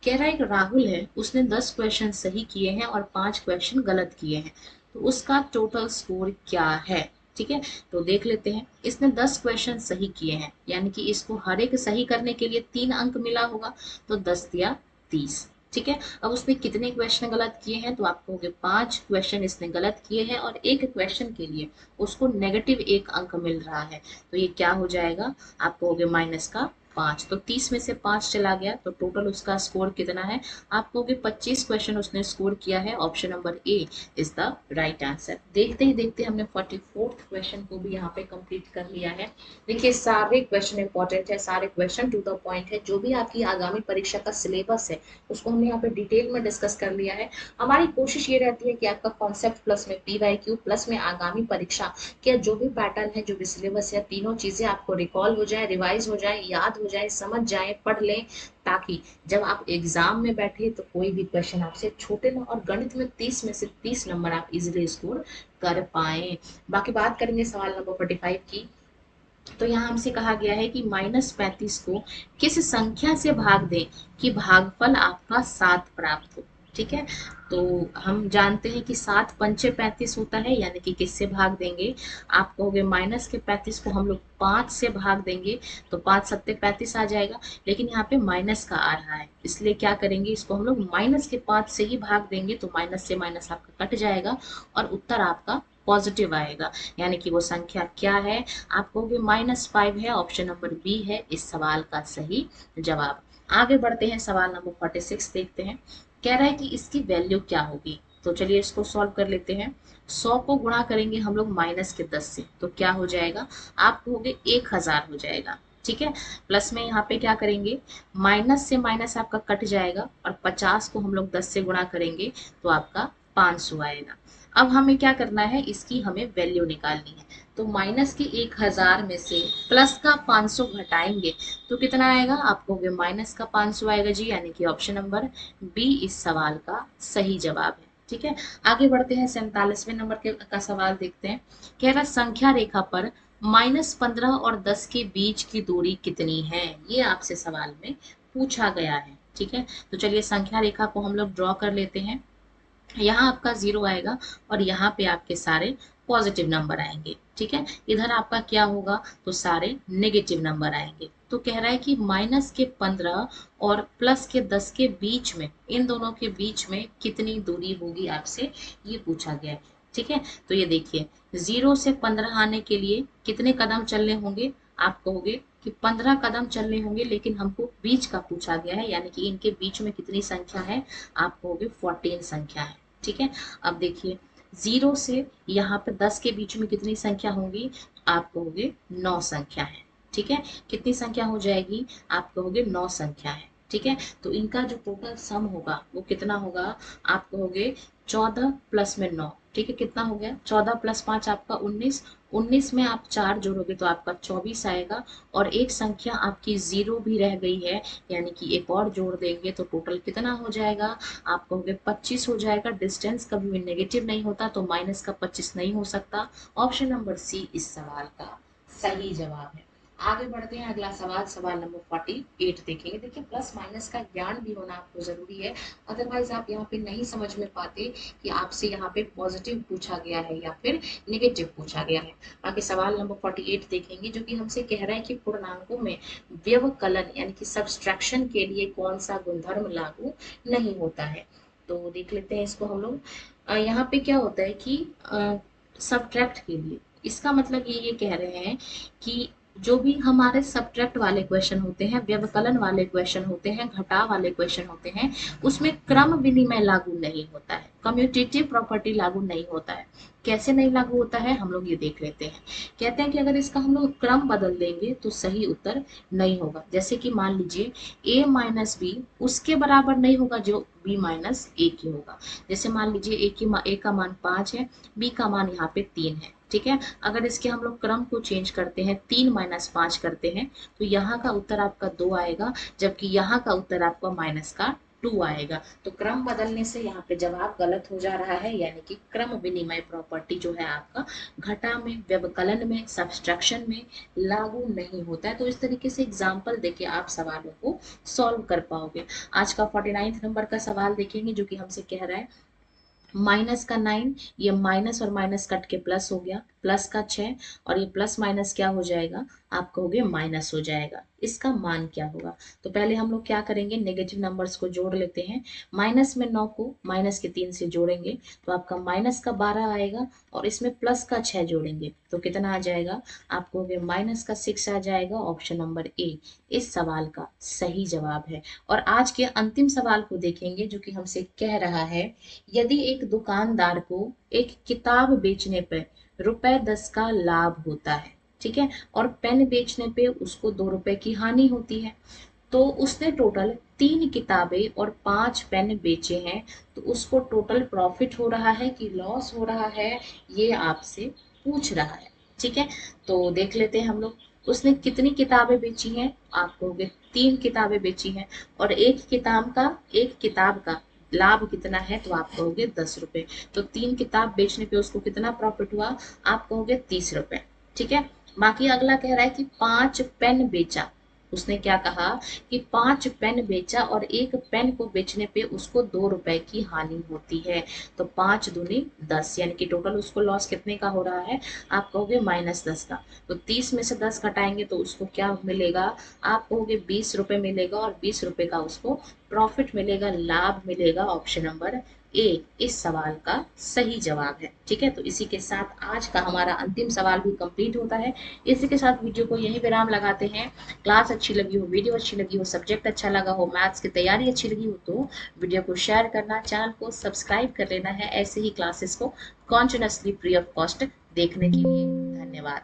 कह रहा है एक राहुल है, उसने 10 क्वेश्चन सही किए हैं और 5 क्वेश्चन गलत किए हैं, तो उसका टोटल स्कोर क्या है। ठीक है, तो देख लेते हैं। इसने 10 क्वेश्चन सही किए हैं यानी कि इसको हर एक सही करने के लिए 3 अंक मिला होगा, तो 10 या 30। ठीक है, अब उसने कितने क्वेश्चन गलत किए हैं, तो आप कहोगे 5 क्वेश्चन इसने गलत किए हैं और एक क्वेश्चन के लिए उसको नेगेटिव 1 अंक मिल रहा है, तो ये क्या हो जाएगा, आप कहोगे माइनस का 5। तो 30 में से 5 चला गया तो टोटल उसका स्कोर कितना है, आप कहोगे 25 क्वेश्चन उसने स्कोर किया है। Option number A is the right answer. देखते ही देखते हमने 44th क्वेश्चन को भी यहाँ पे कंप्लीट कर लिया है। देखिए सारे क्वेश्चन इंपॉर्टेंट है, सारे क्वेश्चन टू द पॉइंट है। जो भी आपकी आगामी परीक्षा का सिलेबस है उसको हमने यहाँ पे डिटेल में डिस्कस कर लिया है। हमारी कोशिश ये रहती है कि आपका कॉन्सेप्ट प्लस में PYQ प्लस में आगामी परीक्षा के जो भी पैटर्न है, जो भी सिलेबस है, तीनों चीजें आपको रिकॉल हो जाए, रिवाइज हो जाए, याद हो जाए, समझ जाए, पढ़ लें, ताकि जब आप एग्जाम में बैठे तो कोई भी क्वेश्चन आपसे छूटे ना और गणित में 30 में से 30 नंबर आप इजिली स्कोर कर पाए। बाकी बात करेंगे सवाल नंबर 45 की। तो यहाँ हमसे कहा गया है कि -35 को किस संख्या से भाग दें कि भागफल आपका 7 प्राप्त हो। ठीक है, तो हम जानते हैं कि 7 पंचे 35 होता है, यानी कि किससे भाग देंगे, आप कहोगे माइनस के 35 को हम लोग 5 से भाग देंगे तो 5 सत्ते 35 आ जाएगा, लेकिन यहाँ पे माइनस का आ रहा है इसलिए क्या करेंगे, इसको हम लोग माइनस के 5 से ही भाग देंगे तो माइनस से माइनस आपका कट जाएगा और उत्तर आपका पॉजिटिव आएगा। यानी कि वो संख्या क्या है, आप कहोगे -5 है, ऑप्शन नंबर बी है इस सवाल का सही जवाब। आगे बढ़ते हैं, सवाल नंबर 46 देखते हैं। कह रहा है कि इसकी वैल्यू क्या होगी, तो चलिए इसको सॉल्व कर लेते हैं। 100 को गुणा करेंगे हम लोग -10 से तो क्या हो जाएगा, आप कहोगे 1000 हो जाएगा। ठीक है, प्लस में यहाँ पे क्या करेंगे, माइनस से माइनस आपका कट जाएगा और 50 को हम लोग 10 से गुणा करेंगे तो आपका 500 आएगा। अब हमें क्या करना है, इसकी हमें वैल्यू निकालनी है। तो माइनस के 1000 में से प्लस का 500 घटाएंगे तो कितना आएगा, आप कहोगे माइनस का 500 आएगा जी, यानी कि ऑप्शन नंबर बी इस सवाल का सही जवाब है। ठीक है, आगे बढ़ते हैं, 47वें नंबर का सवाल देखते हैं। कह रहा संख्या रेखा पर -15 और 10 के बीच की दूरी कितनी है, ये आपसे सवाल में पूछा गया है। ठीक है, तो चलिए संख्या रेखा को हम लोग ड्रॉ कर लेते हैं। यहाँ आपका 0 आएगा और यहाँ पे आपके सारे पॉजिटिव नंबर आएंगे। ठीक है, इधर आपका क्या होगा, तो सारे नेगेटिव नंबर आएंगे। तो कह रहा है कि -15 और +10 के बीच में, इन दोनों के बीच में कितनी दूरी होगी, आपसे ये पूछा गया है। ठीक है, तो ये देखिए 0 से 15 आने के लिए कितने कदम चलने होंगे, आप कहोगे कि 15 कदम चलने होंगे, लेकिन हमको बीच का पूछा गया है, यानी कि इनके बीच में कितनी संख्या है, आप कहोगे 14 संख्या है। ठीक है, अब देखिए 0 से यहाँ पे 10 के बीच में कितनी संख्या होंगी, आप कहोगे 9 संख्या है। ठीक है, कितनी संख्या हो जाएगी, आप कहोगे 9 संख्या है। ठीक है, तो इनका जो टोटल सम होगा वो कितना होगा, आप कहोगे 14 प्लस में 9। ठीक है, कितना हो गया, 14 + 5 आपका 19, 19 में आप 4 जोड़ोगे तो आपका 24 आएगा और एक संख्या आपकी 0 भी रह गई है, यानी कि एक और जोड़ देंगे तो टोटल कितना हो जाएगा, आप कहोगे 25 हो जाएगा। डिस्टेंस कभी भी नेगेटिव नहीं होता तो माइनस का 25 नहीं हो सकता। ऑप्शन नंबर सी इस सवाल का सही जवाब है। आगे बढ़ते हैं, अगला सवाल, सवाल नंबर 48 देखेंगे। देखिए प्लस माइनस का ज्ञान भी होना आपको जरूरी है, अदरवाइज आप यहाँ पे नहीं समझ में पाते कि आपसे यहाँ पे पॉजिटिव पूछा गया है या फिर नेगेटिव पूछा गया है। बाकी सवाल नंबर 48 देखेंगे, जो कि हमसे कह रहा है कि पूर्णांकों में व्यवकलन यानी कि सब्सट्रैक्शन के लिए कौन सा गुणधर्म लागू नहीं होता है। तो देख लेते हैं इसको हम लोग। यहाँ पे क्या होता है कि सब्ट्रैक्ट के लिए, इसका मतलब ये कह रहे हैं कि जो भी हमारे सब्ट्रैक्ट वाले क्वेश्चन होते हैं, व्यवकलन वाले क्वेश्चन होते हैं, घटाव वाले क्वेश्चन होते हैं, उसमें क्रम विनिमय लागू नहीं होता है, कम्यूटेटिव प्रॉपर्टी लागू नहीं होता है। कैसे नहीं लागू होता है हम लोग ये देख लेते हैं। कहते हैं कि अगर इसका हम लोग क्रम बदल देंगे तो सही उत्तर नहीं होगा। जैसे कि मान लीजिए a माइनस बी उसके बराबर नहीं होगा जो b माइनस ए की होगा। जैसे मान लीजिए a का मान 5 है, b का मान यहाँ पे 3 है, ठीक है। अगर इसके हम लोग क्रम को चेंज करते हैं, 3 माइनस 5 करते हैं, तो यहाँ का उत्तर आपका 2 आएगा, जबकि यहाँ का उत्तर आपका माइनस का 2 आएगा। तो क्रम बदलने से यहाँ पे जवाब गलत हो जा रहा है, यानी कि क्रम विनिमय प्रॉपर्टी जो है आपका घटा में, व्यवकलन में, सब्सट्रैक्शन में लागू नहीं होता है। तो इस तरीके से एग्जाम्पल देके आप सवालों को सॉल्व कर पाओगे। आज का 49 नंबर का सवाल देखेंगे जो कि हमसे कह रहा है माइनस का 9, ये माइनस और माइनस कट के प्लस हो गया, प्लस का 6 और ये प्लस माइनस क्या हो जाएगा, आप कहोगे माइनस हो जाएगा। इसका मान क्या होगा? तो पहले हम लोग क्या करेंगे, नेगेटिव नंबर्स को जोड़ लेते हैं। माइनस में 9 को माइनस के 3 से जोड़ेंगे तो आपका माइनस का 12 आएगा, और इसमें प्लस का 6 जोड़ेंगे तो कितना आ जाएगा, आप कहोगे माइनस का 6 आ जाएगा। ऑप्शन नंबर ए इस सवाल का सही जवाब है। और आज के अंतिम सवाल को देखेंगे जो कि हमसे कह रहा है, यदि एक दुकानदार को एक किताब बेचने पर ₹10 का लाभ होता है, ठीक है, और पेन बेचने पे उसको ₹2 की हानि होती है, तो उसने टोटल 3 किताबें और 5 पेन बेचे हैं, तो उसको टोटल प्रॉफिट हो रहा है कि लॉस हो रहा है, ये आपसे पूछ रहा है, ठीक है। तो देख लेते हैं हम लोग उसने कितनी किताबें बेची हैं। आप कहोगे 3 किताबें बेची हैं, और एक किताब का लाभ कितना है, तो आप कहोगे ₹10। तो 3 किताब बेचने पे उसको कितना प्रॉफिट हुआ, आप कहोगे ₹30, ठीक है। बाकी अगला कह रहा है कि 5 पेन बेचा, उसने क्या कहा कि 5 पेन बेचा और एक पेन को बेचने पे उसको ₹2 की हानि होती है, तो 5 दूनी 10, यानी कि टोटल उसको लॉस कितने का हो रहा है, आप कहोगे -10 का। तो 30 में से 10 घटाएंगे तो उसको क्या मिलेगा, आप कहोगे ₹20 मिलेगा, और ₹20 का उसको प्रॉफिट मिलेगा, लाभ मिलेगा। ऑप्शन नंबर ए इस सवाल का सही जवाब है, ठीक है। तो इसी के साथ आज का हमारा अंतिम सवाल भी कंप्लीट होता है। इसी के साथ वीडियो को यहीं विराम लगाते हैं। क्लास अच्छी लगी हो, वीडियो अच्छी लगी हो, सब्जेक्ट अच्छा लगा हो, मैथ्स की तैयारी अच्छी लगी हो, तो वीडियो को शेयर करना, चैनल को सब्सक्राइब कर लेना है। ऐसे ही क्लासेस को कॉन्टिन्यूसली फ्री ऑफ कॉस्ट देखने के लिए धन्यवाद।